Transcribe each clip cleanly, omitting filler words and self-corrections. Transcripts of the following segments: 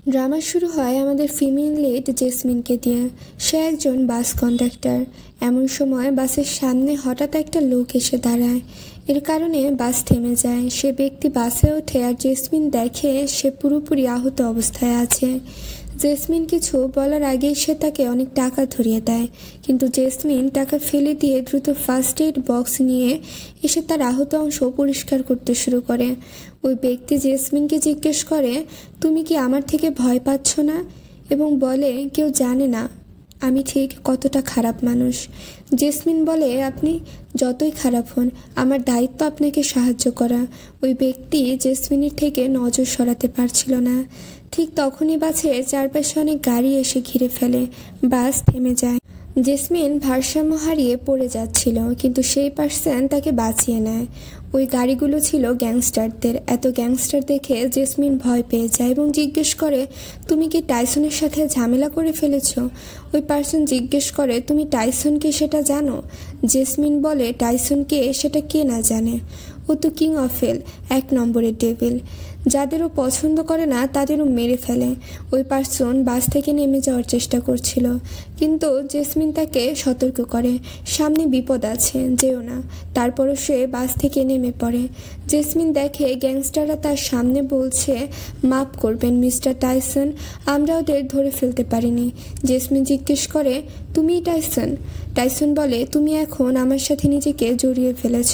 Drama শুরু হয় আমাদের ফিমেল লিড জেসমিনকে দিয়ে। সে একজন বাস কন্ডাক্টর। এমন সময় বাসের সামনে হঠাৎ একটা লোক এসে দাঁড়ায়। এর কারণে বাস থেমে যায়। সে ব্যক্তি বাসে ওঠে আর জেসমিন দেখে সে পুরোপুরি আহত অবস্থায় আছে। জেসমিন কিছু বলার আগেই সে তাকে অনেক টাকা ধরিয়ে দেয়, কিন্তু জেসমিন টাকা ফেলে দিয়ে দ্রুত ফার্স্ট এইড বক্স নিয়ে এসে তার আহত অংশ পরিষ্কার করতে শুরু করে। ওই ব্যক্তি জেসমিনকে জিজ্ঞেস করে, তুমি কি আমার থেকে ভয় পাচ্ছ না? এবং বলে, কেউ জানে না আমি ঠিক কতটা খারাপ মানুষ। জেসমিন বলে, আপনি যতই খারাপ হন, আমার দায়িত্ব আপনাকে সাহায্য করা। ওই ব্যক্তি জেসমিনের থেকে নজর সরাতে পারছিল না। ঠিক তখনই বাসের চারপাশে অনেক গাড়ি এসে ঘিরে ফেলে। বাস থেমে যায়। জেসমিন ভারসাম্য হারিয়ে পড়ে যাচ্ছিল, কিন্তু সেই পার্সন তাকে বাঁচিয়ে নেয়। ওই গাড়িগুলো ছিল গ্যাংস্টারদের। এত গ্যাংস্টার দেখে জেসমিন ভয় পেয়ে যায় এবং জিজ্ঞেস করে, তুমি কি টাইসনের সাথে ঝামেলা করে ফেলেছ? ওই পার্সন জিজ্ঞেস করে, তুমি টাইসনকে সেটা জানো? জেসমিন বলে, টাইসনকে সেটা কে না জানে? ও তো কিং অফ হেল, 1 নম্বরের ডেভিল। যাদেরও পছন্দ করে না তাদেরও মেরে ফেলে। ওই পার্সন বাস থেকে নেমে যাওয়ার চেষ্টা করছিল, কিন্তু জেসমিন তাকে সতর্ক করে, সামনে বিপদ আছে, যেও না। তারপরও সে বাস থেকে নেমে পড়ে। জেসমিন দেখে গ্যাংস্টাররা তার সামনে বলছে, মাফ করবেন মিস্টার টাইসন, আমরা ওদের ধরে ফেলতে পারিনি। জেসমিন জিজ্ঞেস করে, তুমিই টাইসন? টাইসন বলে, তুমি এখন আমার সাথে নিজেকে জড়িয়ে ফেলেছ।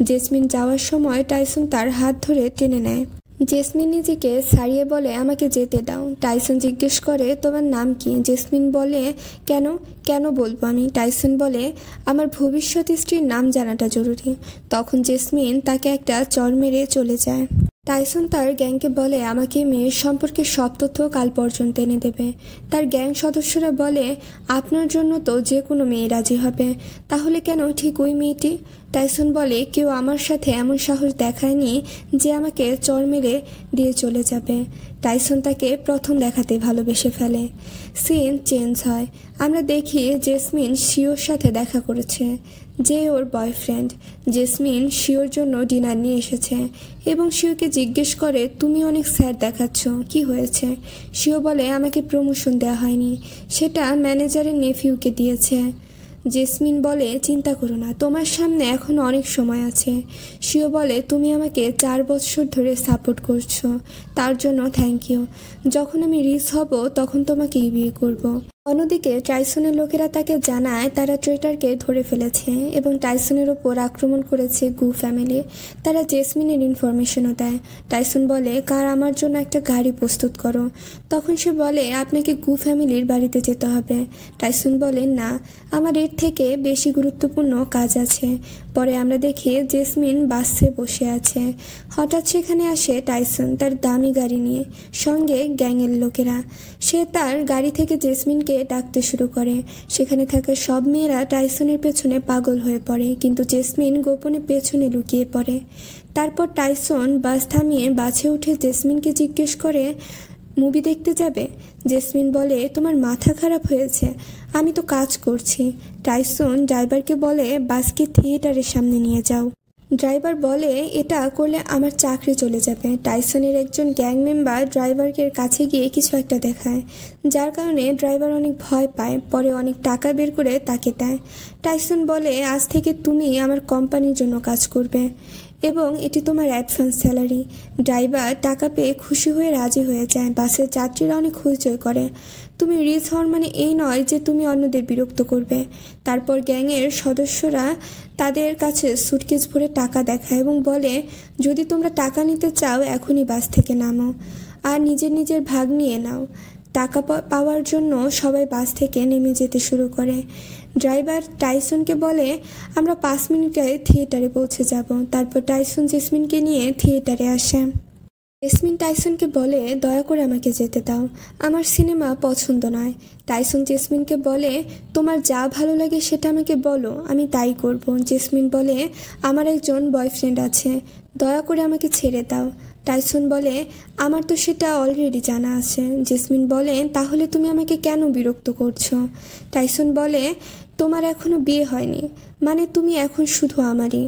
জেসমিন যাওয়ার সময় টাইসন তার হাত ধরে টেনে নেয়। জেসমিন নিজেকে ছাড়িয়ে বলে, আমাকে যেতে দাও। টাইসন জিজ্ঞেস করে, তোমার নাম কি? জেসমিন বলে, কেন কেন বলবো আমি? টাইসন বলে, আমার ভবিষ্যৎ স্ত্রীর নাম জানাটা জরুরি। তখন জেসমিন তাকে একটা চড় মেরে চলে যায়। টাইসন তার গ্যাংকে বলে, আমাকে মেয়ের সম্পর্কে সব তথ্য কাল পর্যন্ত এনে দেবে। তার গ্যাং সদস্যরা বলে, আপনার জন্য তো যে কোনো মেয়ে রাজি হবে, তাহলে কেন ঠিক ওই মেয়েটি? টাইসন বলে, কেউ আমার সাথে এমন সাহস দেখায়নি যে আমাকে চড় মেরে দিয়ে চলে যাবে। টাইসন তাকে প্রথম দেখাতে ভালোবেসে ফেলে। সিন চেঞ্জ হয়। আমরা দেখি জেসমিন শিওর সাথে দেখা করেছে, যে ওর বয়ফ্রেন্ড। জেসমিন শিওর জন্য ডিনার নিয়ে এসেছে এবং শিওকে জিজ্ঞেস করে, তুমি অনেক স্যাড দেখাচ্ছ, কি হয়েছে? শিও বলে, আমাকে প্রমোশন দেওয়া হয়নি, সেটা ম্যানেজারের নেফিউকে দিয়েছে। জেসমিন বলে, চিন্তা করো না, তোমার সামনে এখনো অনেক সময় আছে। শিও বলে, তুমি আমাকে 4 বছর ধরে সাপোর্ট করছো, তার জন্য থ্যাংক ইউ। যখন আমি রিচ হব তখন তোমাকেই বিয়ে করব। অন্যদিকে টাইসনের লোকেরা তাকে জানায় তারা ট্রেটারকে ধরে ফেলেছে এবং টাইসনের ওপর আক্রমণ করেছে গু ফ্যামিলি। তারা জেসমিনের ইনফরমেশনও দেয়। টাইসন বলে, কার আমার জন্য একটা গাড়ি প্রস্তুত করো। তখন সে বলে, আপনাকে গু ফ্যামিলির বাড়িতে যেতে হবে। টাইসন বলে, না, আমার এর থেকে বেশি গুরুত্বপূর্ণ কাজ আছে। পরে আমরা দেখি জেসমিন বাসে বসে আছে। হঠাৎ সেখানে আসে টাইসন তার দামি গাড়ি নিয়ে, সঙ্গে গ্যাংয়ের লোকেরা। সে তার গাড়ি থেকে জেসমিনকে ডাকতে শুরু করে। সেখানে থাকা সব মেয়েরা টাইসনের পেছনে পাগল হয়ে পড়ে, কিন্তু জেসমিন গোপনে পেছনে লুকিয়ে পড়ে। তারপর টাইসন বাস থামিয়ে বাসে উঠে জেসমিনকে জিজ্ঞেস করে, মুভি দেখতে যাবে? জেসমিন বলে, তোমার মাথা খারাপ হয়েছে, আমি তো কাজ করছি। টাইসন ড্রাইভারকে বলে, বাসকে থিয়েটারের সামনে নিয়ে যাও। ড্রাইভার বলে, এটা করলে আমার চাকরি চলে যাবে। টাইসনের একজন গ্যাং মেম্বার ড্রাইভারের কাছে গিয়ে কিছু একটা দেখায়, যার কারণে ড্রাইভার অনেক ভয় পায়। পরে অনেক টাকা বের করে তাকে দেয়। টাইসন বলে, আজ থেকে তুমি আমার কোম্পানির জন্য কাজ করবে এবং এটি তোমার অ্যাডভান্স স্যালারি। ড্রাইভার টাকা পেয়ে খুশি হয়ে রাজি হয়ে যায়। বাসের যাত্রীরা অনেক হইচই করে। তুমি রিচ হওয়ার মানে এই নয় যে তুমি অন্যদের বিরক্ত করবে। তারপর গ্যাংয়ের সদস্যরা তাদের কাছে সুটকেস ভরে টাকা দেখায় এবং বলে, যদি তোমরা টাকা নিতে চাও এখনই বাস থেকে নামো আর নিজের নিজের ভাগ নিয়ে নাও। টাকা পাওয়ার জন্য সবাই বাস থেকে নেমে যেতে শুরু করে। ড্রাইভার টাইসনকে বলে, আমরা 5 মিনিটে থিয়েটারে পৌঁছে যাব। তারপর টাইসন জেসমিনকে নিয়ে থিয়েটারে আসে। জেসমিন টাইসনকে বলে, দয়া করে আমাকে যেতে দাও, আমার সিনেমা পছন্দ নয়। টাইসন জেসমিনকে বলে, তোমার যা ভালো লাগে সেটা আমাকে বলো, আমি তাই করব। জেসমিন বলে, আমার একজন বয়ফ্রেন্ড আছে, দয়া করে আমাকে ছেড়ে দাও। টাইসন বলে, আমার তো সেটা অলরেডি জানা আছে। জেসমিন বলে, তাহলে তুমি আমাকে কেন বিরক্ত করছো? টাইসন বলে, তোমার এখনো বিয়ে হয়নি, মানে তুমি এখন শুধু আমারই।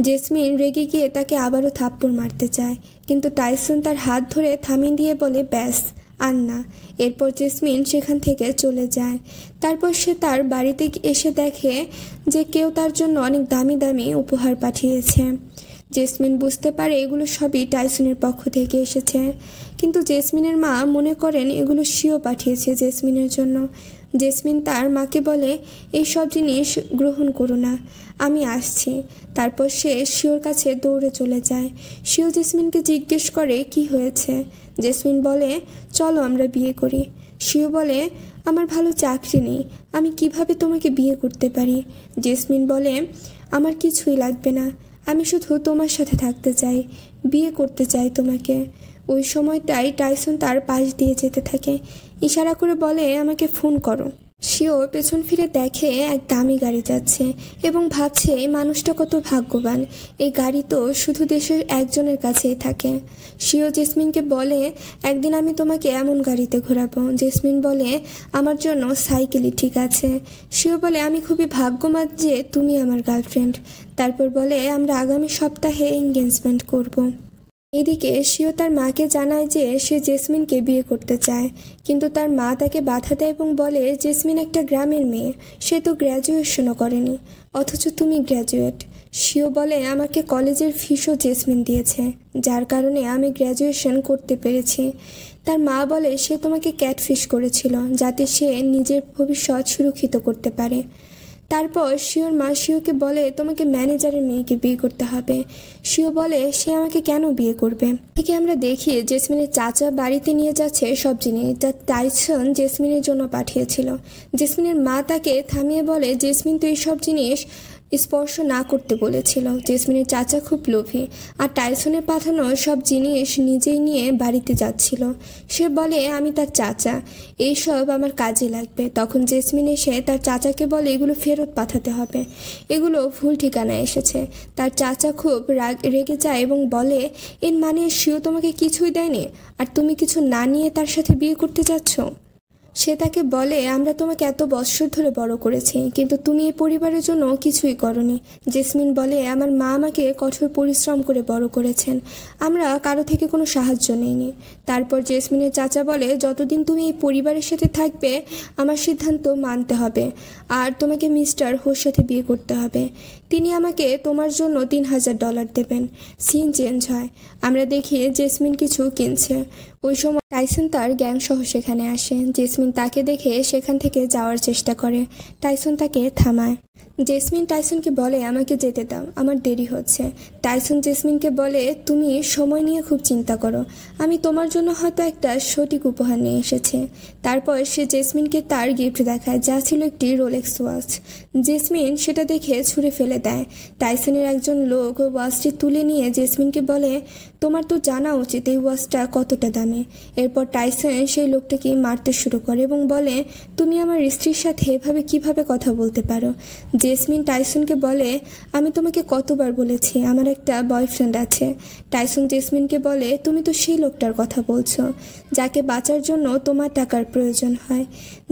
জেসমিন রেগে গিয়ে তাকে আবারও থাপ্পড় মারতে চায়, কিন্তু টাইসন তার হাত ধরে থামিয়ে দিয়ে বলে, ব্যাস, আন্না। এরপর জেসমিন সেখান থেকে চলে যায়। তারপর সে তার বাড়িতে এসে দেখে যে কেউ তার জন্য অনেক দামি দামি উপহার পাঠিয়েছে। জেসমিন বুঝতে পারে এগুলো সবই টাইসনের পক্ষ থেকে এসেছে, কিন্তু জেসমিনের মা মনে করেন এগুলো শিও পাঠিয়েছে জেসমিনের জন্য। জেসমিন তার মাকে বলে, এই সব জিনিস গ্রহণ করো না, আমি আসছি। তারপর সে শিওর কাছে দৌড়ে চলে যায়। শিও জেসমিনকে জিজ্ঞেস করে কি হয়েছে। জেসমিন বলে, চলো আমরা বিয়ে করি। শিও বলে, আমার ভালো চাকরি নেই, আমি কিভাবে তোমাকে বিয়ে করতে পারি। জেসমিন বলে, আমার কিছুই লাগবে না, আমি শুধু তোমার সাথে থাকতে চাই, বিয়ে করতে চাই তোমাকে। ওই সময়টাই টাইসন তার পাশ দিয়ে যেতে থাকে, ইশারা করে বলে, আমাকে ফোন করো। শিও পেছন ফিরে দেখে এক দামি গাড়ি যাচ্ছে এবং ভাবছে এই মানুষটা কত ভাগ্যবান, এই গাড়ি তো শুধু দেশের একজনের কাছেই থাকে। শিও জেসমিনকে বলে, একদিন আমি তোমাকে এমন গাড়িতে ঘোরাবো। জেসমিন বলে, আমার জন্য সাইকেলই ঠিক আছে। শিও বলে, আমি খুবই ভাগ্যবান যে তুমি আমার গার্লফ্রেন্ড। তারপর বলে, আমরা আগামী সপ্তাহে এঙ্গেজমেন্ট করব। এদিকে শিও তার মাকে জানায় যে সে জেসমিনকে বিয়ে করতে চায়, কিন্তু তার মা তাকে বাধা দেয় এবং বলে, জেসমিন একটা গ্রামের মেয়ে, সে তো গ্র্যাজুয়েশনও করেনি, অথচ তুমি গ্র্যাজুয়েট। শিও বলে, আমাকে কলেজের ফিসও জেসমিন দিয়েছে, যার কারণে আমি গ্র্যাজুয়েশন করতে পেরেছি। তার মা বলে, সে তোমাকে ক্যাটফিশ করেছিল যাতে সে নিজের ভবিষ্যৎ সুরক্ষিত করতে পারে। তারপর শিওর মা শিওকে বলে, তোমাকে ম্যানেজারের মেয়েকে বিয়ে করতে হবে। শিও বলে, সে আমাকে কেন বিয়ে করবে। থেকে আমরা দেখি জেসমিনের চাচা বাড়িতে নিয়ে যাচ্ছে সব জিনিস যা টাইসন জেসমিনের জন্য পাঠিয়েছিল। জেসমিনের মা তাকে থামিয়ে বলে, জেসমিন তো এই সব জিনিস স্পর্শ না করতে বলেছিল। জেসমিনের চাচা খুব লোভী, আর টাইসনের পাঠানো সব জিনিস নিজেই নিয়ে বাড়িতে যাচ্ছিল। সে বলে, আমি তার চাচা, এইসব আমার কাজে লাগবে। তখন জেসমিন এসে তার চাচাকে বলে, এগুলো ফেরত পাঠাতে হবে, এগুলো ভুল ঠিকানায় এসেছে। তার চাচা খুব রেগে যায় এবং বলে, এর মানে শিও তোমাকে কিছুই দেয়নি, আর তুমি কিছু না নিয়ে তার সাথে বিয়ে করতে যাচ্ছ। সে তাকে বলে, আমরা তোমাকে এত বছর ধরে বড় করেছি, কিন্তু তুমি এই পরিবারের জন্য কিছুই করনি। জেসমিন বলে, আমার মা আমাকে কঠোর পরিশ্রম করে বড় করেছেন, আমরা কারো থেকে কোনো সাহায্য নেইনি। তারপর জেসমিনের চাচা বলে, যতদিন তুমি এই পরিবারের সাথে থাকবে আমার সিদ্ধান্ত মানতে হবে, আর তোমাকে মিস্টার হোর সাথে বিয়ে করতে হবে। তিনি আমাকে তোমার জন্য $3000 দেবেন। সিন চেঞ্জ হয়, আমরা দেখি জেসমিন কিছু কিনছে। ওই সময় টাইসন তার গ্যাং সহ সেখানে আসে। জেসমিন তাকে দেখে সেখান থেকে যাওয়ার চেষ্টা করে, টাইসন তাকে থামায়। জেসমিন টাইসনকে বলে, আমাকে যেতে দাও, আমার দেরি হচ্ছে। টাইসন জেসমিনকে বলে, তুমি সময় নিয়ে খুব চিন্তা করো, আমি তোমার জন্য হয়তো একটা সঠিক উপহার নিয়ে এসেছি। তারপর সে জেসমিনকে তার গিফট দেখায়, যা ছিল একটি রোলেক্স ওয়াচ। জেসমিন সেটা দেখে ছুঁড়ে ফেলে দেয়। টাইসনের একজন লোক ওয়াচটি তুলে নিয়ে জেসমিনকে বলে, তোমার তো জানা উচিত এই ওয়াচটা কতটা দামি। এরপর টাইসন সেই লোকটাকে মারতে শুরু করে এবং বলে, তুমি আমার স্ত্রীর সাথে এভাবে কিভাবে কথা বলতে পারো। জেসমিন টাইসনকে বলে, আমি তোমাকে কতবার বলেছি আমার একটা বয়ফ্রেন্ড আছে। টাইসন জেসমিনকে বলে, তুমি তো সেই লোকটার কথা বলছো যাকে বাঁচার জন্য তোমার টাকার প্রয়োজন হয়।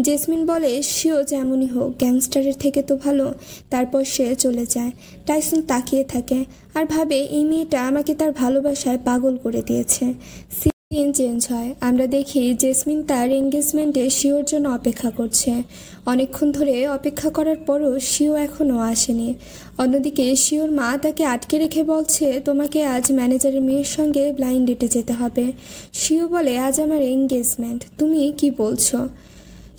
জেসমিন বলে, সেও যেমনই হোক, গ্যাংস্টারের থেকে তো ভালো। তারপর সে চলে যায়। টাইসন তাকিয়ে থাকে আর ভাবে, এই মেয়েটা আমাকে তার ভালোবাসায় পাগল করে দিয়েছে। সিন চেঞ্জ হয়, আমরা দেখি জেসমিন তার এঙ্গেজমেন্টে শিওর জন্য অপেক্ষা করছে। অনেকক্ষণ ধরে অপেক্ষা করার পরও শিও এখনও আসেনি। অন্যদিকে শিওর মা তাকে আটকে রেখে বলছে, তোমাকে আজ ম্যানেজারের মেয়ের সঙ্গে ব্লাইন্ড ডেটে যেতে হবে। শিও বলে, আজ আমার এঙ্গেজমেন্ট, তুমি কি বলছো।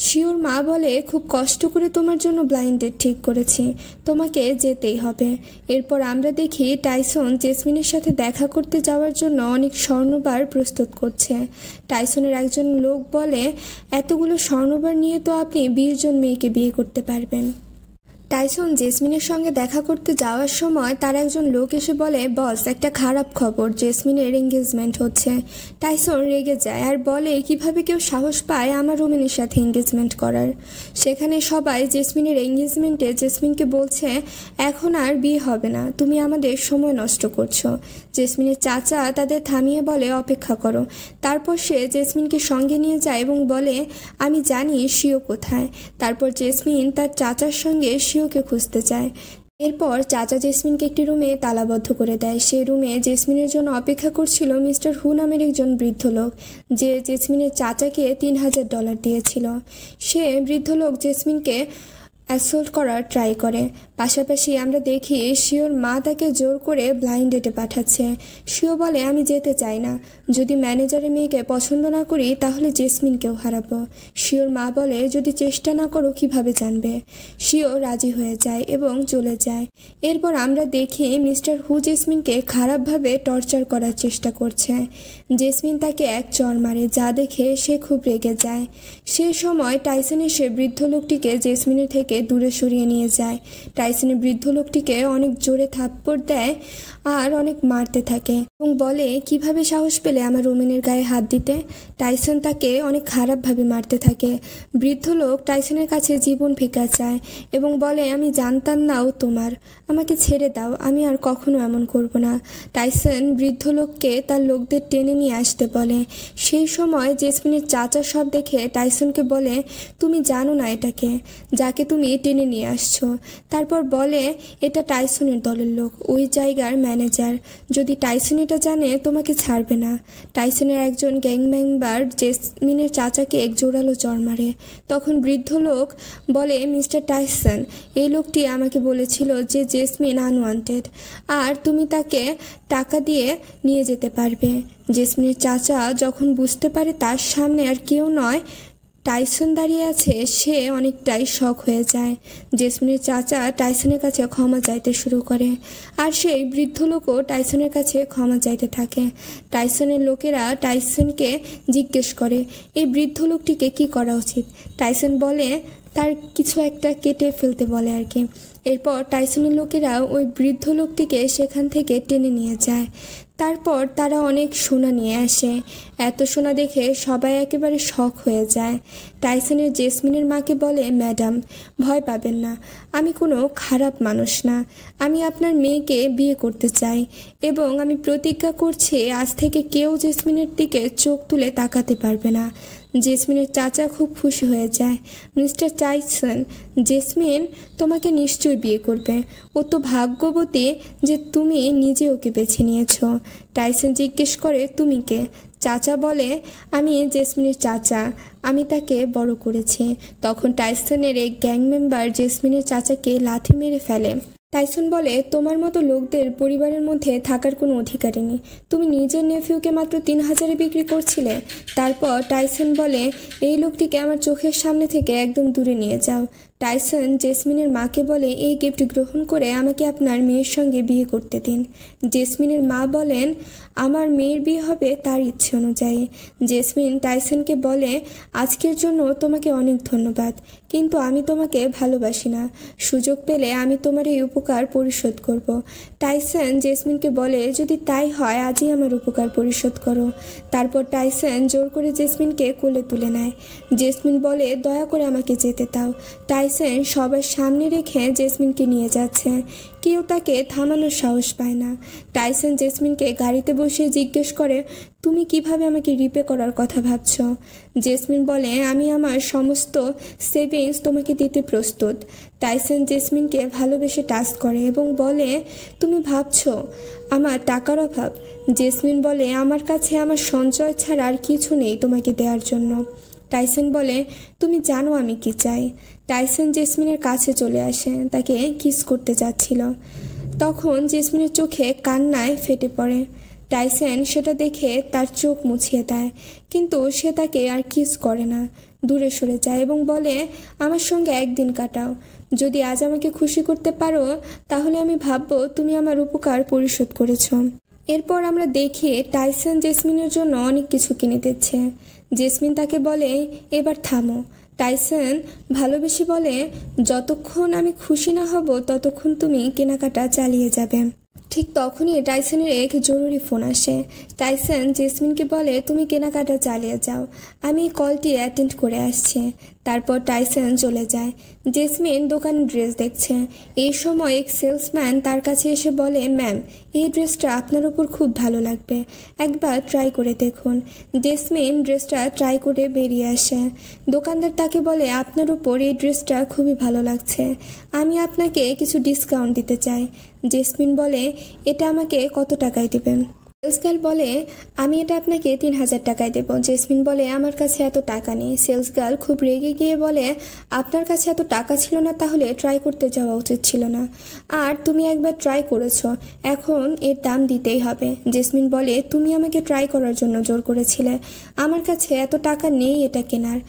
শিওর মা বলে, খুব কষ্ট করে তোমার জন্য ব্লাইন্ড ডেট ঠিক করেছি, তোমাকে যেতেই হবে। এরপর আমরা দেখি টাইসন জেসমিনের সাথে দেখা করতে যাওয়ার জন্য অনেক স্বর্ণবার প্রস্তুত করছে। টাইসনের একজন লোক বলে, এতগুলো স্বর্ণবার নিয়ে তো আপনি 20 জন মেয়েকে বিয়ে করতে পারবেন। টাইসন জেসমিনের সঙ্গে দেখা করতে যাওয়ার সময় তার একজন লোক এসে বলে, বস, একটা খারাপ খবর, জেসমিনের এঙ্গেজমেন্ট হচ্ছে। টাইসন রেগে যায় আর বলে, কিভাবে কেউ সাহস পায় আমার রোমেনের সাথে এঙ্গেজমেন্ট করার। সেখানে সবাই জেসমিনের এঙ্গেজমেন্টে জেসমিনকে বলছে, এখন আর বিয়ে হবে না, তুমি আমাদের সময় নষ্ট করছো। জেসমিনের চাচা তাদের থামিয়ে বলে, অপেক্ষা করো। তারপর সে জেসমিনকে সঙ্গে নিয়ে যায় এবং বলে, আমি জানি শিও কোথায়। তারপর জেসমিন তার চাচার সঙ্গে শিওকে খুঁজতে যায়। এরপর চাচা জেসমিনকে একটি রুমে তালাবদ্ধ করে দেয়। সেই রুমে জেসমিনের জন্য অপেক্ষা করছিল মিস্টার হু নামের একজন বৃদ্ধ লোক, যে জেসমিনের চাচাকে $3000 দিয়েছিল। সে বৃদ্ধ লোক জেসমিনকে অ্যাসল্ট করার ট্রাই করে। পাশাপাশি আমরা দেখি শিওর মা তাকে জোর করে ব্লাইন্ড ডেটে পাঠাচ্ছে। শিও বলে, আমি যেতে চাই না, যদি ম্যানেজারের মেয়েকে পছন্দ না করি তাহলে জেসমিনকেও হারাবো। শিওর মা বলে, যদি চেষ্টা না করো কিভাবে জানবে। শিও রাজি হয়ে যায় এবং চলে যায়। এরপর আমরা দেখি মিস্টার হু জেসমিনকে খারাপভাবে টর্চার করার চেষ্টা করছে। জেসমিন তাকে এক চড় মারে, যা দেখে সে খুব রেগে যায়। সে সময় টাইসন এসে বৃদ্ধ লোকটিকে জেসমিনের থেকে দূরে সরিয়ে নিয়ে যায়। টাইসনের বৃদ্ধ লোকটিকে অনেক জোরে থাপ্পড় দেয় আর অনেক মারতে থাকে এবং বলে, কিভাবে সাহস পেলে আমার রোমেনের গায়ে হাত দিতে। টাইসন তাকে অনেক খারাপভাবে মারতে থাকে। বৃদ্ধ লোক টাইসনের কাছে জীবন ভিক্ষা চায় এবং বলে, আমি জানতাম না ও তোমার, আমাকে ছেড়ে দাও, আমি আর কখনো এমন করব না। টাইসন বৃদ্ধ লোককে তার লোকদের টেনে নিয়ে আসতে বলে। সেই সময় জেসমিনের চাচা সব দেখে টাইসনকে বলে, তুমি জানো না এটাকে, যাকে তুমি টেনে নিয়ে আসছো। তারপর বলে, এটা টাইসনের দলের লোক, ওই জায়গার ম্যানেজার। যদি টাইসন এটা জানে তোমাকে ছাড়বে না। টাইসনের একজন গ্যাং মেম্বার জেসমিনের চাচাকে এক জোরালো চড় মারে। তখন বৃদ্ধ লোক বলে, মিস্টার টাইসন, এই লোকটি আমাকে বলেছিল যে জেসমিন আনওয়ান্টেড আর তুমি তাকে টাকা দিয়ে নিয়ে যেতে পারবে। জেসমিনের চাচা যখন বুঝতে পারে তার সামনে আর কেউ নয়, টাইসন দাঁড়িয়ে আছে, সে অনেকটাই শক হয়ে যায়। জেসমিনের চাচা টাইসনের কাছে ক্ষমা চাইতে শুরু করে আর সেই বৃদ্ধ লোকও টাইসনের কাছে ক্ষমা চাইতে থাকে। টাইসনের লোকেরা টাইসনকে জিজ্ঞেস করে, এই বৃদ্ধ লোকটিকে কি করা উচিত। টাইসন বলে, তার কিছু একটা কেটে ফেলতে বলে আর কি। এরপর টাইসনের লোকেরা ওই বৃদ্ধ লোকটিকে সেখান থেকে টেনে নিয়ে যায়। তারপর তারা অনেক সোনা নিয়ে আসে। এত সোনা দেখে সবাই একেবারে শক হয়ে যায়। টাইসনের জেসমিনের মাকে বলে, ম্যাডাম ভয় পাবেন না, আমি কোনো খারাপ মানুষ না, আমি আপনার মেয়েকে বিয়ে করতে চাই এবং আমি প্রতিজ্ঞা করছি আজ থেকে কেউ জেসমিনের দিকে চোখ তুলে তাকাতে পারবে না। জেসমিনের চাচা খুব খুশি হয়ে যায়। মিস্টার টাইসন, জেসমিন তোমাকে নিশ্চয়ই বিয়ে করবে, ও তো ভাগ্যবতী যে তুমি নিজে ওকে বেছে নিয়েছ। টাইসন জিজ্ঞেস করে, তুমি কে? চাচা বলে, আমি জেসমিনের চাচা, আমি তাকে বড় করেছি। তখন টাইসনের এক গ্যাং মেম্বার জেসমিনের চাচাকে লাথি মেরে ফেলে। টাইসন বলে, তোমার মতো লোকদের পরিবারের মধ্যে থাকার কোনো অধিকারই নেই, তুমি নিজের নেফিউকে মাত্র 3000-এ বিক্রি করছিলে। তারপর টাইসন বলে, এই লোকটিকে আমার চোখের সামনে থেকে একদম দূরে নিয়ে যাও। টাইসন জেসমিনের মাকে বলে, এই গিফট গ্রহণ করে আমাকে আপনার মেয়ের সঙ্গে বিয়ে করতে দিন। জেসমিনের মা বলেন, আমার মেয়ের বিয়ে হবে তার ইচ্ছে অনুযায়ী। জেসমিন টাইসনকে বলে, আজকের জন্য তোমাকে অনেক ধন্যবাদ, কিন্তু আমি তোমাকে ভালোবাসি না, সুযোগ পেলে আমি তোমার এই উপকার পরিশোধ করব। টাইসন জেসমিনকে বলে, যদি তাই হয় আজই আমার উপকার পরিশোধ করো। তারপর টাইসন জোর করে জেসমিনকে কোলে তুলে নেয়। জেসমিন বলে, দয়া করে আমাকে যেতে দাও। টাইসন সবার সামনে রেখে জেসমিনকে নিয়ে যাচ্ছে, কেউ তাকে থামানোর সাহস পায় না। টাইসন জেসমিনকে গাড়িতে বসিয়ে জিজ্ঞেস করে, তুমি কিভাবে আমাকে রিপে করার কথা ভাবছ? জেসমিন বলে, আমি আমার সমস্ত সেভিংস তোমাকে দিতে প্রস্তুত। টাইসন জেসমিনকে ভালোবেসে টাচ করে এবং বলে, তুমি ভাবছো আমার টাকার অভাব? জেসমিন বলে, আমার কাছে আমার সঞ্চয় ছাড়া আর কিছু নেই তোমাকে দেওয়ার জন্য। টাইসন বলে, তুমি জানো আমি কি চাই। টাইসন জেসমিনের কাছে চলে আসে, তাকে কিস করতে যাচ্ছিল। তখন জেসমিনের চোখে কান্নায় ফেটে পড়ে। টাইসন সেটা দেখে তার চোখ মুছিয়ে দেয়, কিন্তু সে তাকে আর কিস করে না, দূরে সরে যায় এবং বলে, আমার সঙ্গে একদিন কাটাও, যদি আজ আমাকে খুশি করতে পারো তাহলে আমি ভাববো তুমি আমার উপকার পরিশোধ করেছ। এরপর আমরা দেখি টাইসন জেসমিনের জন্য অনেক কিছু কিনে দিচ্ছে। জেসমিন তাকে বলে, এবার থামো। টাইসন ভালোবেসে বলে, যতক্ষণ আমি খুশি না হব ততক্ষণ তুমি কেনাকাটা চালিয়ে যাবে। ঠিক তখনই টাইসনের এক জরুরি ফোন আসে। টাইসন জেসমিনকে বলে, তুমি কেনাকাটা চালিয়ে যাও, আমি কলটি অ্যাটেন্ড করে আসছি। তারপর টাইসন চলে যায়। জেসমিন দোকানে ড্রেস দেখছে। এই সময় এক সেলসম্যান তার কাছে এসে বলে, ম্যাম, এই ড্রেসটা আপনার উপর খুব ভালো লাগবে, একবার ট্রাই করে দেখুন। জেসমিন ড্রেসটা ট্রাই করে বেরিয়ে আসে। দোকানদার তাকে বলে, আপনার উপর এই ড্রেসটা খুবই ভালো লাগছে, আমি আপনাকে কিছু ডিসকাউন্ট দিতে চাই। জেসমিন বলে, এটা আমাকে কত টাকায় দেবেন? সেলসগার্ল বলে, আমি এটা আপনাকে 3000 টাকায় দেবো। জেসমিন বলে, আমার কাছে এত টাকা নেই। সেলসগার্ল খুব রেগে গিয়ে বলে, আপনার কাছে এত টাকা ছিল না তাহলে ট্রাই করতে যাওয়া উচিত ছিল না, আর তুমি একবার ট্রাই করেছো, এখন এর দাম দিতেই হবে। জেসমিন বলে, তুমি আমাকে ট্রাই করার জন্য জোর করেছিলে, আমার কাছে এত টাকা নেই এটা কেনার।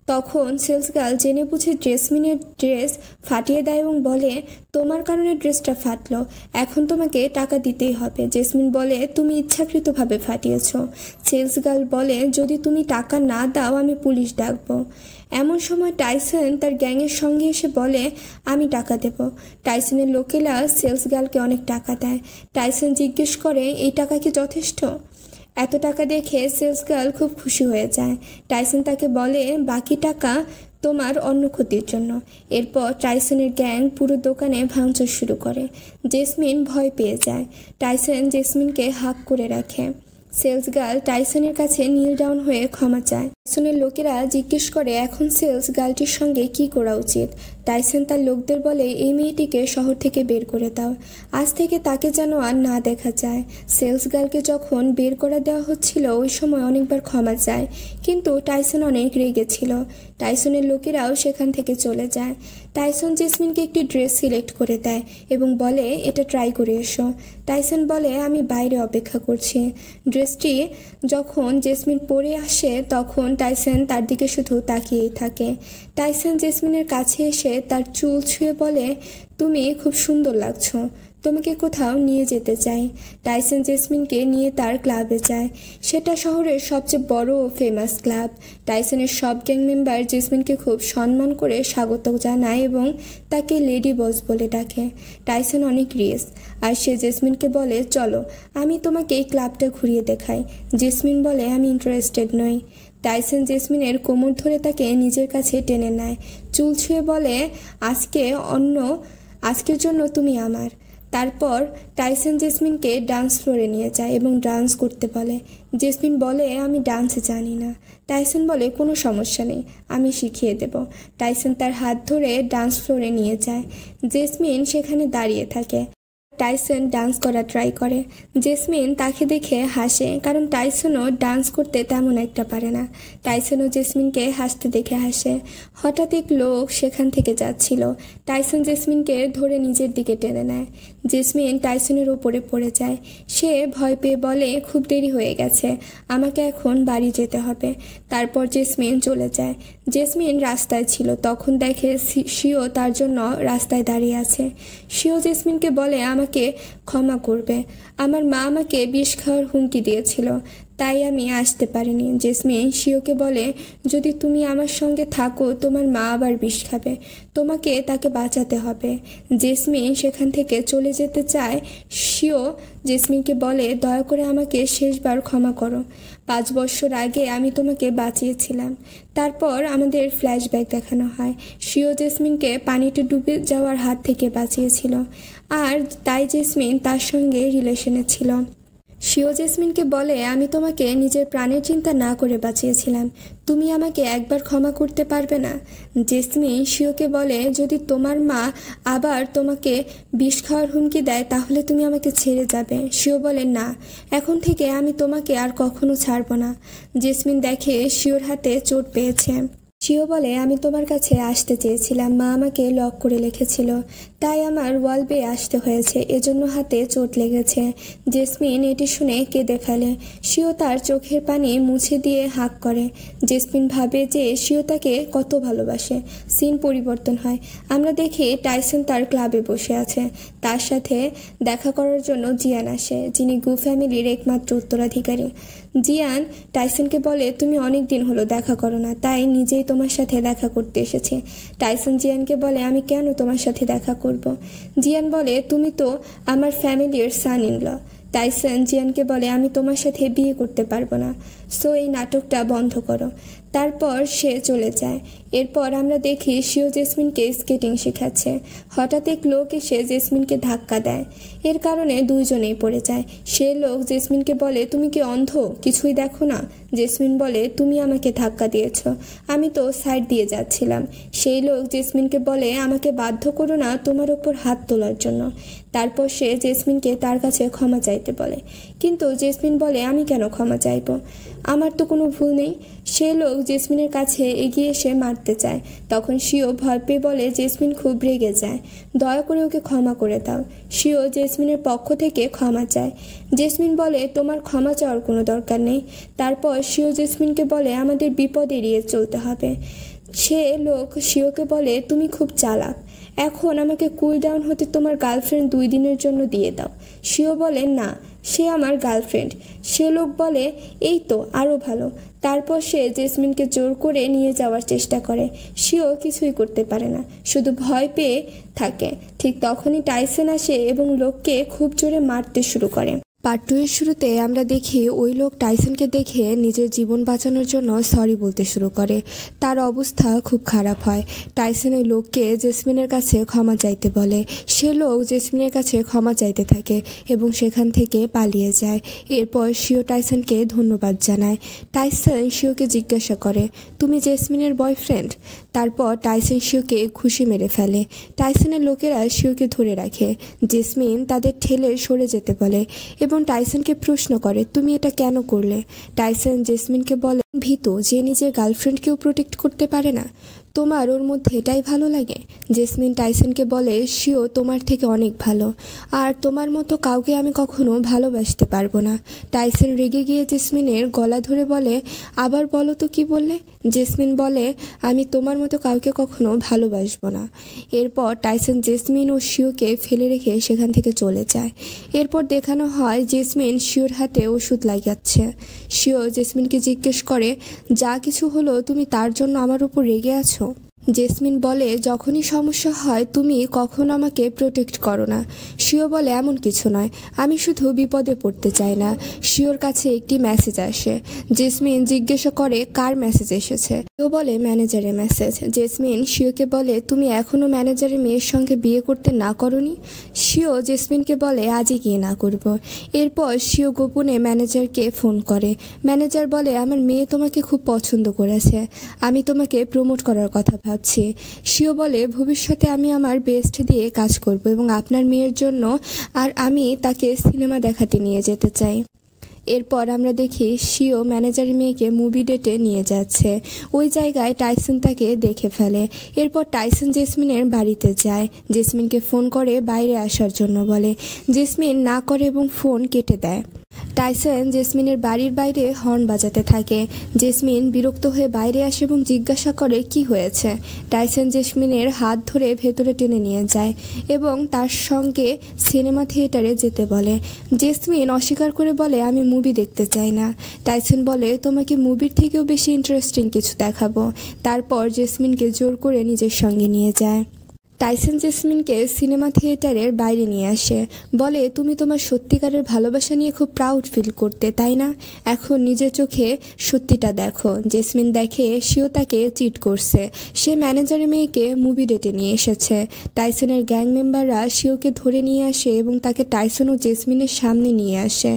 তখন সেলসগার্ল জেনে বুঝে জেসমিনের ড্রেস ফাটিয়ে দেয় এবং বলে, তোমার কারণে ড্রেসটা ফাটলো, এখন তোমাকে টাকা দিতেই হবে। জেসমিন বলে, তুমি ইচ্ছাকৃতভাবে ফাটিয়েছ। সেলসগার্ল বলে, যদি তুমি টাকা না দাও আমি পুলিশ ডাকবো। এমন সময় টাইসন তার গ্যাংয়ের সঙ্গে এসে বলে, আমি টাকা দেব। টাইসনের লোকেরা সেলসগার্লকে অনেক টাকা দেয়। টাইসন জিজ্ঞেস করে, এই টাকা কি যথেষ্ট? এত টাকা দেখে সেলসগার্ল খুব খুশি হয়ে যায়। টাইসন তাকে বলে, বাকি টাকা তোমার অন্য ক্ষতির জন্য। এরপর টাইসনের গ্যাং পুরো দোকানে ভাঙচুর শুরু করে। জেসমিন ভয় পেয়ে যায়। টাইসন জেসমিনকে হাক করে রাখে। সেলসগার্ল টাইসনের কাছে নীল ডাউন হয়ে ক্ষমা চায়। টাইসনের লোকেরা জিজ্ঞেস করে, এখন সেলসগার্লটির সঙ্গে কি করা উচিত? টাইসন তার লোকদের বলে, এই মেয়েটিকে শহর থেকে বের করে দাও, আজ থেকে তাকে যেন আর না দেখা যায়। সেলসগার্লকে যখন বের করে দেওয়া হচ্ছিল ওই সময় অনেকবার ক্ষমা চায়, কিন্তু টাইসন অনেক রেগে ছিল। টাইসনের লোকেরাও সেখান থেকে চলে যায়। টাইসন জেসমিনকে একটি ড্রেস সিলেক্ট করে দেয় এবং বলে, এটা ট্রাই করে এসো। টাইসন বলে, আমি বাইরে অপেক্ষা করছি। ড্রেসটি যখন জেসমিন পরে আসে তখন টাইসন তার দিকে শুধু তাকিয়েই থাকে। টাইসন জেসমিনের কাছে এসে তার চুল ছুঁয়ে বলে, তুমি খুব সুন্দর লাগছো, তোমাকে কোথাও নিয়ে যেতে চাই। টাইসন জেসমিনকে নিয়ে তার ক্লাবে যায়। সেটা শহরের সবচেয়ে বড় ও ফেমাস ক্লাব। টাইসনের সব গ্যাং মেম্বার জেসমিনকে খুব সম্মান করে স্বাগত জানায় এবং তাকে লেডি বস বলে ডাকে। টাইসন অনেক রিস, আর সে জেসমিনকে বলে, চলো আমি তোমাকে এই ক্লাবটা ঘুরিয়ে দেখাই। জেসমিন বলে, আমি ইন্টারেস্টেড নই। টাইসন জেসমিনের কোমর ধরে তাকে নিজের কাছে টেনে নেয়, চুল ছুঁয়ে বলে, আজকের জন্য তুমি আমার। তারপর টাইসন জেসমিনকে ডান্স ফ্লোরে নিয়ে যায় এবং ডান্স করতে বলে। জেসমিন বলে, আমি ডান্সে জানি না। টাইসন বলে, কোনো সমস্যা নেই, আমি শিখিয়ে দেব। টাইসন তার হাত ধরে ডান্স ফ্লোরে নিয়ে যায়। জেসমিন সেখানে দাঁড়িয়ে থাকে। টাইসন ডান্স করা ট্রাই করে। জেসমিন তাকে দেখে হাসে, কারণ টাইসনও ডান্স করতে তেমন একটা পারে না। টাইসনও জেসমিনকে হাসতে দেখে হাসে। হঠাৎ এক লোক সেখান থেকে যাচ্ছিল। টাইসন জেসমিনকে ধরে নিজের দিকে টেনে নেয়। জেসমিন টাইসনের ওপরে পড়ে যায়। সে ভয় পেয়ে বলে, খুব দেরি হয়ে গেছে, আমাকে এখন বাড়ি যেতে হবে। তারপর জেসমিন চলে যায়। জেসমিন রাস্তায় ছিল, তখন দেখে শিও তার জন্য রাস্তায় দাঁড়িয়ে আছে। শিও জেসমিনকে বলে, আমাকে ক্ষমা করবে, আমার মা আমাকে বিষ খাওয়ার হুমকি দিয়েছিল, তাই আমি আসতে পারিনি। জেসমিন শিওকে বলে, যদি তুমি আমার সঙ্গে থাকো তোমার মা আবার বিষ খাবে, তোমাকে তাকে বাঁচাতে হবে। জেসমিন সেখান থেকে চলে যেতে চায়। শিও জেসমিনকে বলে, দয়া করে আমাকে শেষবার ক্ষমা করো, 5 বছর আগে আমি তোমাকে বাঁচিয়েছিলাম। তারপর আমাদের ফ্ল্যাশব্যাক দেখানো হয়। শিও জেসমিনকে পানিতে ডুবে যাওয়ার হাত থেকে বাঁচিয়েছিল, আর তাই জেসমিন তার সঙ্গে রিলেশনে ছিল। শিও জেসমিনকে বলে, আমি তোমাকে নিজের প্রাণের চিন্তা না করে বাঁচিয়েছিলাম, তুমি আমাকে একবার ক্ষমা করতে পারবে না? জেসমিন শিওকে বলে, যদি তোমার মা আবার তোমাকে বিষ খাওয়ার হুমকি দেয় তাহলে তুমি আমাকে ছেড়ে যাবে। শিও বলে, না, এখন থেকে আমি তোমাকে আর কখনো ছাড়বো না। জেসমিন দেখে শিওর হাতে চোট পেয়েছে। শিও বলে, আমি তোমার কাছে আসতে চেয়েছিলাম, মা আমাকে লক করে রেখেছিল, তাই আমার ওয়াল বেয়ে আসতে হয়েছে, এজন্য হাতে চোট লেগেছে। জেসমিন এটি শুনে কেঁদে ফেলে। শিও তার চোখের পানি মুছে দিয়ে হাঁক করে। জেসমিন ভাবে যে শিও তাকে কত ভালোবাসে। সিন পরিবর্তন হয়। আমরা দেখি টাইসন তার ক্লাবে বসে আছে। তার সাথে দেখা করার জন্য জিয়ান আসে, যিনি গু ফ্যামিলির একমাত্র উত্তরাধিকারী। জিয়ান টাইসনকে বলে, তুমি অনেক দিন হলো দেখা করো না, তাই নিজেই তোমার সাথে দেখা করতে এসেছি। টাইসন জিয়ানকে বলে, আমি কেন তোমার সাথে দেখা করব? জিয়ান বলে, তুমি তো আমার ফ্যামিলির সান ইন ল। টাইসন জিয়ানকে বলে, আমি তোমার সাথে বিয়ে করতে পারবো না, সো এই নাটকটা বন্ধ করো। তারপর সে চলে যায়। এরপর আমরা দেখি শিও জেসমিনকে স্কেটিং শেখাচ্ছে। হঠাৎ এক লোক এসে জেসমিনকে ধাক্কা দেয়। এর কারণে দুইজনেই পড়ে যায়। সে লোক জেসমিনকে বলে, তুমি কি অন্ধ, কিছুই দেখো না? জেসমিন বলে, তুমি আমাকে ধাক্কা দিয়েছ, আমি তো সাইড দিয়ে যাচ্ছিলাম। সেই লোক জেসমিনকে বলে, আমাকে বাধ্য করো না তোমার ওপর হাত তোলার জন্য। তারপর সে জেসমিনকে তার কাছে ক্ষমা চাইতে বলে, কিন্তু জেসমিন বলে, আমি কেন ক্ষমা চাইব, আমার তো কোনো ভুল নেই। সে লোক জেসমিনের কাছে এগিয়ে এসে মারতে চায়। তখন শিও ভয় পেয়ে বলে, জেসমিন খুব রেগে যায়, দয়া করে ওকে ক্ষমা করে দাও। শিও জেসমিনের পক্ষ থেকে ক্ষমা চায়। জেসমিন বলে, তোমার ক্ষমা চাওয়ার কোনো দরকার নেই। তারপর শিও জেসমিনকে বলে, আমাদের বিপদ এড়িয়ে চলতে হবে। সে লোক শিওকে বলে, তুমি খুব চালাক, এখন আমাকে কুল ডাউন হতে তোমার গার্লফ্রেন্ড 2 দিনের জন্য দিয়ে দাও। শিও বলে, না, সে আমার গার্লফ্রেন্ড। সে লোক বলে, এই তো আরও ভালো। তারপর সে জেসমিনকে জোর করে নিয়ে যাওয়ার চেষ্টা করে। শিও কিছুই করতে পারে না, শুধু ভয় পেয়ে থাকে। ঠিক তখনই টাইসন আসে এবং লোককে খুব জোরে মারতে শুরু করে। পার্ট 2 এর শুরুতে আমরা দেখি ওই লোক টাইসনকে দেখে নিজের জীবন বাঁচানোর জন্য সরি বলতে শুরু করে। তার অবস্থা খুব খারাপ হয়। টাইসন ওই লোককে জেসমিনের কাছে ক্ষমা চাইতে বলে। সে লোক জেসমিনের কাছে ক্ষমা চাইতে থাকে এবং সেখান থেকে পালিয়ে যায়। এরপর শিও টাইসনকে ধন্যবাদ জানায়। টাইসন শিওকে জিজ্ঞাসা করে, তুমি জেসমিনের বয়ফ্রেন্ড? তারপর টাইসন শিওকে খুশি মেরে ফেলে। টাইসনের লোকেরা শিওকে ধরে রাখে। জেসমিন তাদের ঠেলে সরে যেতে বলে এবং টাইসনকে প্রশ্ন করে, তুমি এটা কেন করলে? টাইসন জেসমিনকে বলে, ভীতু যে নিজের গার্লফ্রেন্ডকেও প্রোটেক্ট করতে পারে না, তোমার ওর মধ্যে এটাই ভালো লাগে? জেসমিন টাইসনকে বলে, শিও তোমার থেকে অনেক ভালো, আর তোমার মতো কাউকে আমি কখনো ভালোবাসতে পারবো না। টাইসন রেগে গিয়ে জেসমিনের গলা ধরে বলে, আবার বলো তো কি বললে? জেসমিন বলে, আমি তোমার মতো কাউকে কখনো ভালোবাসবো না। এরপর টাইসন জেসমিন ও শিওকে ফেলে রেখে সেখান থেকে চলে যায়। এরপর দেখানো হয় জেসমিন শিওর হাতে ওষুধ লাগাচ্ছে। শিও জেসমিনকে জিজ্ঞেস করে, যা কিছু হলো তুমি তার জন্য আমার উপর রেগে আছো? জেসমিন বলে, যখনই সমস্যা হয় তুমি কখনো আমাকে প্রোটেক্ট করো না। শিও বলে, এমন কিছু নয়, আমি শুধু বিপদে পড়তে চাই না। শিওর কাছে একটি মেসেজ আসে। জেসমিন জিজ্ঞাসা করে, কার মেসেজ এসেছে? শিও বলে, ম্যানেজারের মেসেজ। জেসমিন শিওকে বলে, তুমি এখনো ম্যানেজারের মেয়ের সঙ্গে বিয়ে করতে না করনি? শিও জেসমিনকে বলে, আজই গিয়ে না করব। এরপর শিও গোপনে ম্যানেজারকে ফোন করে। ম্যানেজার বলে, আমার মেয়ে তোমাকে খুব পছন্দ করেছে, আমি তোমাকে প্রমোট করার কথা ভাবছি। শিও বলে, ভবিষ্যতে আমি আমার বেস্ট দিয়ে কাজ করব এবং আপনার মেয়ের জন্য, আর আমি তাকে সিনেমা দেখাতে নিয়ে যেতে চাই। এরপর আমরা দেখি শিও ম্যানেজারের মেয়েকে মুভি ডেটে নিয়ে যাচ্ছে। ওই জায়গায় টাইসন তাকে দেখে ফেলে। এরপর টাইসন জেসমিনের বাড়িতে যায়। জেসমিনকে ফোন করে বাইরে আসার জন্য বলে। জেসমিন না করে এবং ফোন কেটে দেয়। টাইসন জেসমিনের বাড়ির বাইরে হর্ন বাজাতে থাকে। জেসমিন বিরক্ত হয়ে বাইরে আসে এবং জিজ্ঞাসা করে, কি হয়েছে? টাইসন জেসমিনের হাত ধরে ভেতরে টেনে নিয়ে যায় এবং তার সঙ্গে সিনেমা থিয়েটারে যেতে বলে। জেসমিন অস্বীকার করে বলে, আমি মুভি দেখতে চাই না। টাইসন বলে, তোমাকে মুভির থেকেও বেশি ইন্টারেস্টিং কিছু দেখাবো। তারপর জেসমিনকে জোর করে নিজের সঙ্গে নিয়ে যায়। টাইসন জেসমিনকে সিনেমা থিয়েটারের বাইরে নিয়ে আসে। বলে, তুমি তোমার সত্যিকারের ভালোবাসা নিয়ে খুব প্রাউড ফিল করতে, তাই না? এখন নিজের চোখে সত্যিটা দেখো। জেসমিন দেখে শিও তাকে চিট করছে। সে ম্যানেজারের মেয়েকে মুভি ডেটে নিয়ে এসেছে। টাইসনের গ্যাং মেম্বাররা শিওকে ধরে নিয়ে আসে এবং তাকে টাইসন ও জেসমিনের সামনে নিয়ে আসে।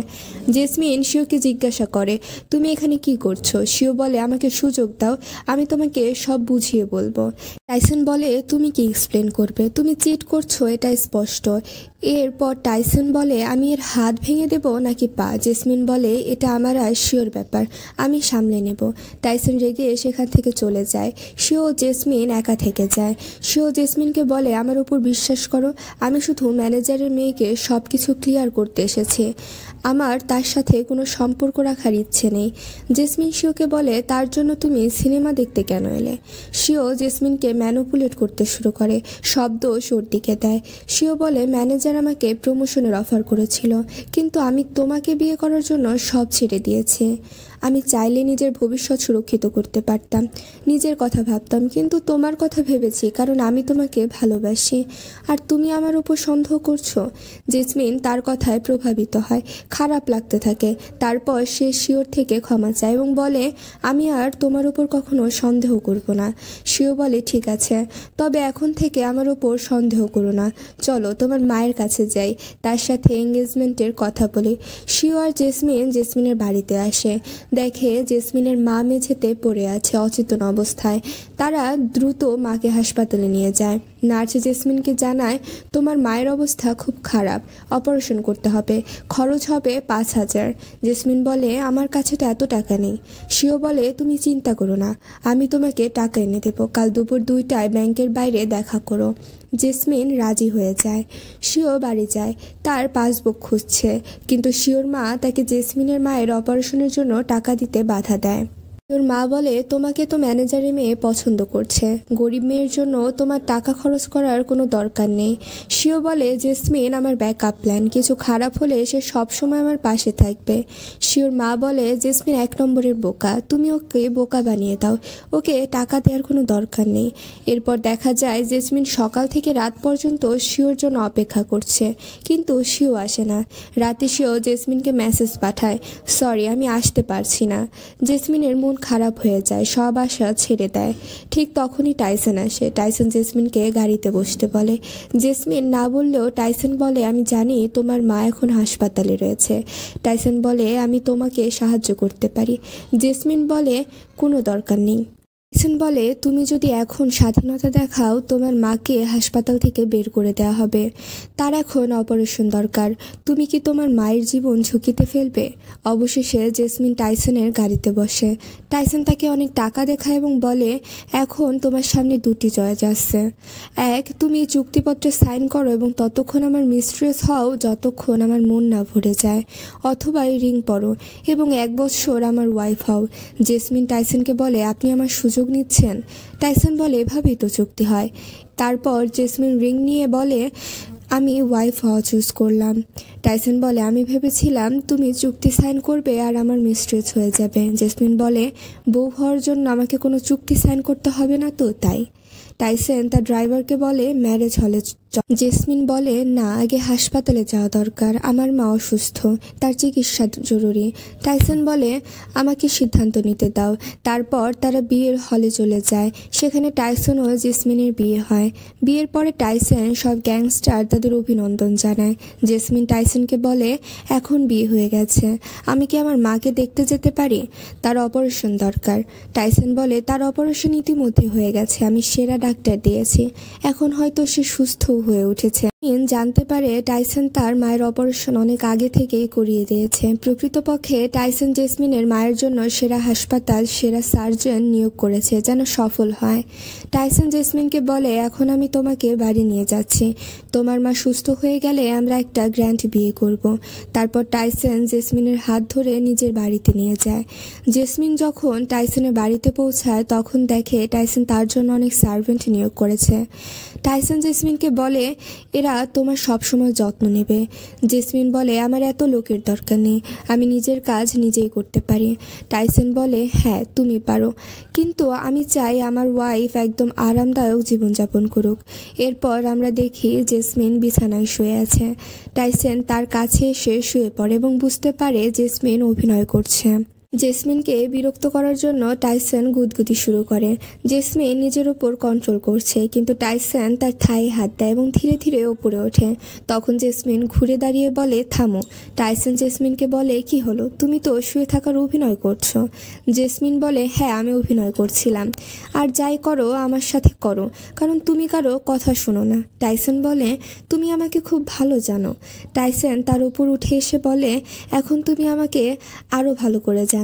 জেসমিন শিওকে জিজ্ঞাসা করে, তুমি এখানে কি করছো? শিও বলে, আমাকে সুযোগ দাও, আমি তোমাকে সব বুঝিয়ে বলবো। টাইসন বলে, তুমি কি এক্সপ্লেন করবে? তুমি চিট করছো, এটা স্পষ্ট। এরপর টাইসন বলে, আমি এর হাত ভেঙে দেব নাকি পা? জেসমিন বলে, এটা আমার আর শিওর ব্যাপার, আমি সামলে নেব। টাইসন রেগে সেখান থেকে চলে যায়। শিও জেসমিন একা থেকে যায়। শিও জেসমিনকে বলে, আমার উপর বিশ্বাস করো, আমি শুধু ম্যানেজারের মেয়েকে সব কিছু ক্লিয়ার করতে এসেছি, আমার তার সাথে কোনো সম্পর্ক রাখার ইচ্ছে নেই। জেসমিন শিওকে বলে, তার জন্য তুমি সিনেমা দেখতে কেন এলে? শিও জেসমিনকে ম্যানিপুলেট করতে শুরু করে, সব দোষ ওর দিকে দেয়। শিও বলে, ম্যানেজার আমাকে প্রমোশনের অফার করেছিল, কিন্তু আমি তোমাকে বিয়ে করার জন্য সব ছেড়ে দিয়েছি। আমি চাইলে নিজের ভবিষ্যৎ সুরক্ষিত করতে পারতাম, নিজের কথা ভাবতাম, কিন্তু তোমার কথা ভেবেছি কারণ আমি তোমাকে ভালোবাসি। আর তুমি আমার উপর সন্দেহ করছো। জেসমিন তার কথায় প্রভাবিত হয়, খারাপ লাগতে থাকে। তারপর সে শিওর থেকে ক্ষমা চায় এবং বলে, আমি আর তোমার উপর কখনো সন্দেহ করব না। শিও বলে, ঠিক আছে, তবে এখন থেকে আমার উপর সন্দেহ করো না। চলো তোমার মায়ের কাছে যাই, তার সাথে এঙ্গেজমেন্টের কথা বলি। শিও আর জেসমিনের বাড়িতে আসে, দেখে জেসমিনের মা মেঝেতে পড়ে আছে অচেতন অবস্থায়। তারা দ্রুত মাকে হাসপাতালে নিয়ে যায়। নার্স জেসমিনকে জানায়, তোমার মায়ের অবস্থা খুব খারাপ, অপারেশন করতে হবে, খরচ হবে 5,000। জেসমিন বলে, আমার কাছে তো এত টাকা নেই। শিও বলে, তুমি চিন্তা করো না, আমি তোমাকে টাকা এনে দেবো, কাল দুপুর 2টায় ব্যাংকের বাইরে দেখা করো। জেসমিন রাজি হয়ে যায়। শিও বাড়ি যায়, তার পাসবুক খুঁজছে, কিন্তু শিওর মা তাকে জেসমিনের মায়ের অপারেশনের জন্য টাকা দিতে বাধা দেয়। তোর মা বলে, তোমাকে তো ম্যানেজারের মেয়ে পছন্দ করছে, গরিব মেয়ের জন্য তোমার টাকা খরচ করার কোনো দরকার নেই। শিও বলে, জেসমিন আমার ব্যাকআপ প্ল্যান, কিছু খারাপ হলে সে সবসময় আমার পাশে থাকবে। শিওর মা বলে, জেসমিন 1 নম্বরের বোকা, তুমি ওকে বোকা বানিয়ে দাও, ওকে টাকা দেওয়ার কোনো দরকার নেই। এরপর দেখা যায় জেসমিন সকাল থেকে রাত পর্যন্ত শিওর জন্য অপেক্ষা করছে, কিন্তু শিও আসে না। রাতে শিও জেসমিনকে মেসেজ পাঠায়, সরি আমি আসতে পারছি না। জেসমিনের মন খারাপ হয়ে যায়, সব আশা ছেড়ে দেয়। ঠিক তখনই টাইসন আসে। টাইসন জেসমিনকে গাড়িতে বসতে বলে। জেসমিন না বললেও টাইসন বলে, আমি জানি তোমার মা এখন হাসপাতালে রয়েছে। টাইসন বলে, আমি তোমাকে সাহায্য করতে পারি। জেসমিন বলে, কোনো দরকার নেই। টাইসন বলে, তুমি যদি এখন স্বাধীনতা দেখাও, তোমার মাকে হাসপাতাল থেকে বের করে দেওয়া হবে, তার এখন অপারেশন দরকার। তুমি কি তোমার মায়ের জীবন ঝুঁকিতে ফেলবে? অবশেষে জেসমিন টাইসনের গাড়িতে বসে। টাইসন তাকে অনেক টাকা দেখায় এবং বলে, এখন তোমার সামনে 2টি চয়েস আছে। এক, তুমি চুক্তিপত্রে সাইন করো এবং ততক্ষণ আমার মিস্ট্রেস হও যতক্ষণ আমার মন না ভরে যায়, অথবা এই রিং পরো এবং 1 বছর আমার ওয়াইফ হও। জেসমিন টাইসনকে বলে, আপনি আমার সুযোগ নিচ্ছেন? টাইসন বলে, এভাবেই তো চুক্তি হয়। তারপর জেসমিন রিং নিয়ে বলে, আমি ওয়াইফ হওয়া চুজ করলাম। টাইসন বলে, আমি ভেবেছিলাম তুমি চুক্তি সাইন করবে আর আমার মিস্ট্রেস হয়ে যাবে। জেসমিন বলে, বউ হওয়ার জন্য আমাকে কোনো চুক্তি সাইন করতে হবে না তো, তাই? টাইসন তার ড্রাইভারকে বলে, ম্যারেজ হলে। জেসমিন বলে, না, আগে হাসপাতালে যাওয়া দরকার, আমার মা অসুস্থ, তার চিকিৎসা জরুরি। টাইসন বলে, আমাকে সিদ্ধান্ত নিতে দাও। তারপর তারা বিয়ের হলে চলে যায়। সেখানে টাইসন ও জেসমিনের বিয়ে হয়। বিয়ের পরে টাইসন সব গ্যাংস্টার তাদের অভিনন্দন জানায়। জেসমিন টাইসনকে বলে, এখন বিয়ে হয়ে গেছে, আমি কি আমার মাকে দেখতে যেতে পারি? তার অপারেশন দরকার। টাইসন বলে, তার অপারেশন ইতিমধ্যে হয়ে গেছে, আমি সেরা ডাক্তার দিয়েছি, এখন হয়তো সে সুস্থ হয়ে উঠেছে। জানতে পারে টাইসন তার মায়ের অপারেশন অনেক আগে থেকেই করিয়ে দিয়েছে। প্রকৃতপক্ষে টাইসন জেসমিনের মায়ের জন্য সেরা হাসপাতাল, সেরা সার্জন নিয়োগ করেছে যেন সফল হয়। টাইসন জেসমিনকে বলে, এখন আমি তোমাকে বাড়ি নিয়ে যাচ্ছি, তোমার মা সুস্থ হয়ে গেলে আমরা একটা গ্র্যান্ড বিয়ে করব। তারপর টাইসন জেসমিনের হাত ধরে নিজের বাড়িতে নিয়ে যায়। জেসমিন যখন টাইসনের বাড়িতে পৌঁছায় তখন দেখে টাইসন তার জন্য অনেক সার্ভেন্ট নিয়োগ করেছে। টাইসন জেসমিনকে বলে, এরা তোমার সবসময় যত্ন নেবে। জেসমিন বলে, আমার এত লোকের দরকার নেই, আমি নিজের কাজ নিজেই করতে পারি। টাইসন বলে, হ্যাঁ তুমি পারো, কিন্তু আমি চাই আমার ওয়াইফ একদম আরামদায়ক জীবনযাপন করুক। এরপর আমরা দেখি জেসমিন বিছানায় শুয়ে আছে। টাইসন তার কাছে এসে শুয়ে পড়ে এবং বুঝতে পারে জেসমিন অভিনয় করছে। জেসমিনকে বিরক্ত করার জন্য টাইসন গুদগুদি শুরু করে। জেসমিন নিজের উপর কন্ট্রোল করছে, কিন্তু টাইসন তার থায়ে হাত দেয় এবং ধীরে ধীরে ওপরে ওঠে। তখন জেসমিন ঘুরে দাঁড়িয়ে বলে, থামো। টাইসন জেসমিনকে বলে, কি হলো, তুমি তো শুয়ে থাকার অভিনয় করছো। জেসমিন বলে, হ্যাঁ আমি অভিনয় করছিলাম, আর যাই করো আমার সাথে করো, কারণ তুমি কারো কথা শোনো না। টাইসন বলে, তুমি আমাকে খুব ভালো জানো। টাইসন তার উপর উঠে এসে বলে, এখন তুমি আমাকে আরও ভালো করে জানো।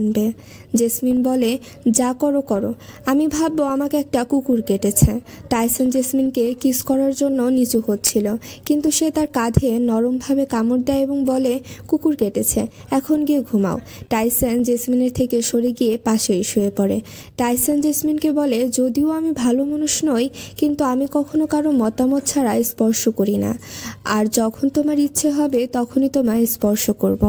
জেসমিন বলে, যা করো করো, আমি ভাববো আমাকে একটা কুকুর কেটেছে। টাইসন জেসমিনকে কিস করার জন্য নিচু হচ্ছিল, কিন্তু সে তার কাঁধে নরমভাবে কামড় দেয় এবং বলে, কুকুর কেটেছে, এখন গিয়ে ঘুমাও। টাইসন জেসমিনের থেকে সরে গিয়ে পাশেই শুয়ে পড়ে। টাইসন জেসমিনকে বলে, যদিও আমি ভালো মানুষ নই, কিন্তু আমি কখনো কারো মতামত ছাড়া স্পর্শ করি না, আর যখন তোমার ইচ্ছে হবে তখনই তোমায় স্পর্শ করব।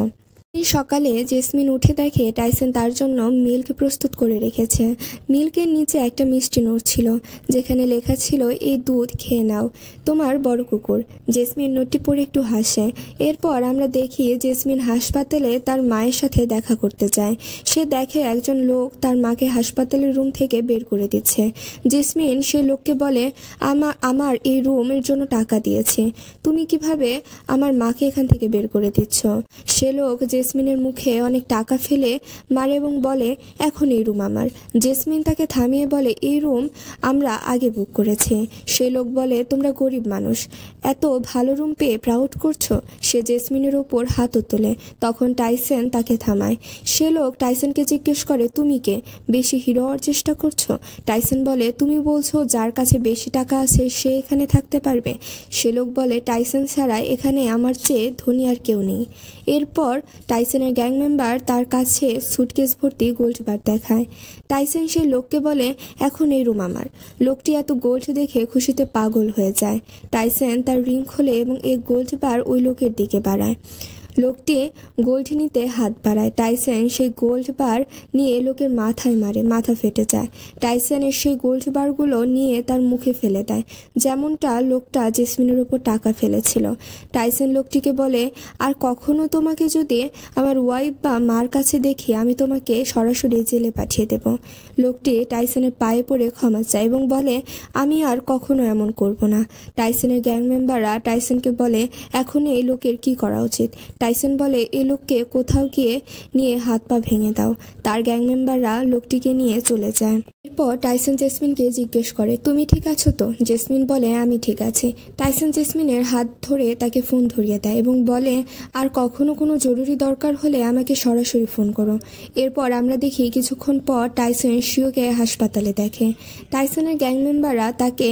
এই সকালে জেসমিন উঠে দেখে টাইসন তার জন্য মিল্ক প্রস্তুত করে রেখেছে। মিল্কের নিচে একটা মিষ্টি নোট ছিল যেখানে লেখা ছিল, এই দুধ খেয়ে নাও, তোমার বড় কুকুর। জেসমিন নোটটি পড়ে একটু হাসে। এরপর আমরা দেখি জেসমিন হাসপাতালে তার মায়ের সাথে দেখা করতে যায়। সে দেখে একজন লোক তার মাকে হাসপাতালের রুম থেকে বের করে দিচ্ছে। জেসমিন সেই লোককে বলে, আমার এই রুমের জন্য টাকা দিয়েছি, তুমি কিভাবে আমার মাকে এখান থেকে বের করে দিচ্ছ? সে লোক জেসমিনের মুখে অনেক টাকা ফেলে মারে এবং বলে, এখন এই রুম আমার। জেসমিন তাকে থামিয়ে বলে, এই রুম আমরা আগে বুক করেছি। সে লোক বলে, তোমরা গরিব মানুষ, এত ভালো রুম পেয়ে প্রাউড করছো? সে জেসমিনের ওপর হাতও তোলে। তখন টাইসন তাকে থামায়। সে লোক টাইসনকে জিজ্ঞেস করে, তুমি কে? বেশি হিরো হওয়ার চেষ্টা করছো? টাইসন বলে, তুমি বলছো যার কাছে বেশি টাকা আছে সে এখানে থাকতে পারবে? সে লোক বলে, টাইসন ছাড়া এখানে আমার চেয়ে ধনী আর কেউ নেই। এরপর টাইসনের গ্যাং মেম্বার তার কাছে সুটকেস ভর্তি গোল্ড বার দেখায়। টাইসন সেই লোককে বলে, এখন এই রুম আমার। লোকটি এত গোল্ড দেখে খুশিতে পাগল হয়ে যায়। টাইসন তার রিং খোলে এবং এই গোল্ড বার ওই লোকের দিকে বাড়ায়। লোকটি গোল্ড নিতে হাত বাড়ায়। টাইসন সেই গোল্ড বার নিয়ে লোকের মাথায় মারে, মাথা ফেটে যায়। টাইসনের সেই গোল্ড বারগুলো নিয়ে তার মুখে ফেলে দেয়, যেমনটা লোকটা জেসমিনের উপর টাকা ফেলেছিল। টাইসন লোকটিকে বলে, আর কখনো তোমাকে যদি আমার ওয়াইফ বা মার কাছে দেখি আমি তোমাকে সরাসরি জেলে পাঠিয়ে দেব। লোকটি টাইসনের পায়ে পড়ে ক্ষমা চায় এবং বলে, আমি আর কখনো এমন করব না। টাইসনের গ্যাং মেম্বাররা টাইসনকে বলে, এখন এই লোকের কি করা উচিত? টাইসন বলে, এই লোককে কোথাও গিয়ে নিয়ে হাত পা ভেঙে দাও। তার গ্যাং মেম্বাররা লোকটিকে নিয়ে চলে যায়। এরপর টাইসন জেসমিনকে জিজ্ঞেস করে, তুমি ঠিক আছো তো? জেসমিন বলে, আমি ঠিক আছি। টাইসন জেসমিনের হাত ধরে তাকে ফোন ধরিয়ে দেয় এবং বলে, আর কখনো কোনো জরুরি দরকার হলে আমাকে সরাসরি ফোন করো। এরপর আমরা দেখি কিছুক্ষণ পর টাইসন শিওকে হাসপাতালে দেখে। টাইসনের গ্যাং মেম্বাররা তাকে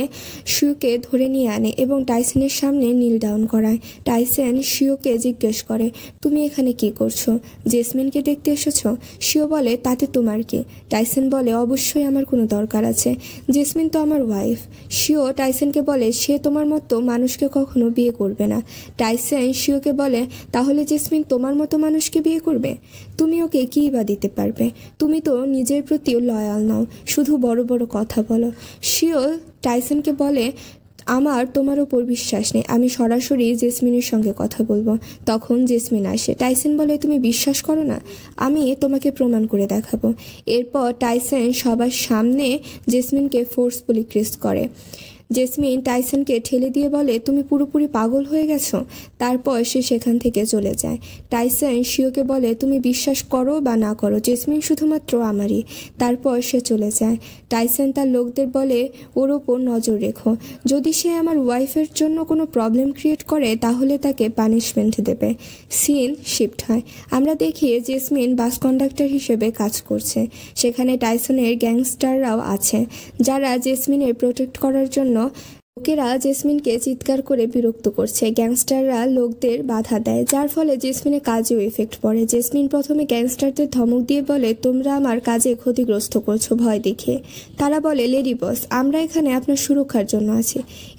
শিওকে ধরে নিয়ে আনে এবং টাইসনের সামনে নীল ডাউন করায়। টাইসন শিওকে জিজ্ঞেস করে, তুমি এখানে কি করছো? জেসমিনকে দেখতে এসেছো? শিও বলে, তাতে তোমার কি? টাইসন বলে, অবশ্যই আমার কোনো দরকার আছে, জেসমিন তো আমার ওয়াইফ। শিও টাইসনকে বলে, সে তোমার মতো মানুষকে কখনো বিয়ে করবে না। টাইসন শিওকে বলে, তাহলে জেসমিন তোমার মতো মানুষকে বিয়ে করবে? তুমি ওকে কী বা দিতে পারবে? তুমি তো নিজের প্রতিও লয়াল নাও, শুধু বড় বড় কথা বলো। শিও টাইসনকে বলে, আমার তোমার ওপর বিশ্বাস নেই, আমি সরাসরি জেসমিনের সঙ্গে কথা বলবো। তখন জেসমিন আসে। টাইসন বলে, তুমি বিশ্বাস করো না? আমি তোমাকে প্রমাণ করে দেখাবো। এরপর টাইসন সবার সামনে জেসমিনকে ফোর্সফুলি কিস করে। জেসমিন টাইসনকে ঠেলে দিয়ে বলে, তুমি পুরোপুরি পাগল হয়ে গেছো। তারপর সে সেখান থেকে চলে যায়। টাইসন শিওকে বলে, তুমি বিশ্বাস করো বা না করো, জেসমিন শুধুমাত্র আমারই। তারপর সে চলে যায়। টাইসন তার লোকদের বলে, ওর ওপর নজর রেখো, যদি সে আমার ওয়াইফের জন্য কোনো প্রবলেম ক্রিয়েট করে তাহলে তাকে পানিশমেন্ট দেবে। সিন শিফট হয়। আমরা দেখি জেসমিন বাস কন্ডাক্টর হিসেবে কাজ করছে। সেখানে টাইসনের গ্যাংস্টাররাও আছে যারা জেসমিনের প্রোটেক্ট করার জন্য লোকেরা জেসমিনকে চিৎকার করে বিরক্ত করছে। গ্যাংস্টাররা লোকদের বাধা দেয়, যার ফলে জেসমিনের কাজেও এফেক্ট পড়ে। জেসমিন প্রথমে গ্যাংস্টারদের ধমক দিয়ে বলে, তোমরা আমার কাজে ক্ষতিগ্রস্ত করছো ভয় দেখিয়ে। তারা বলে, লেডি বস, আমরা এখানে আপনার সুরক্ষার জন্য আছি।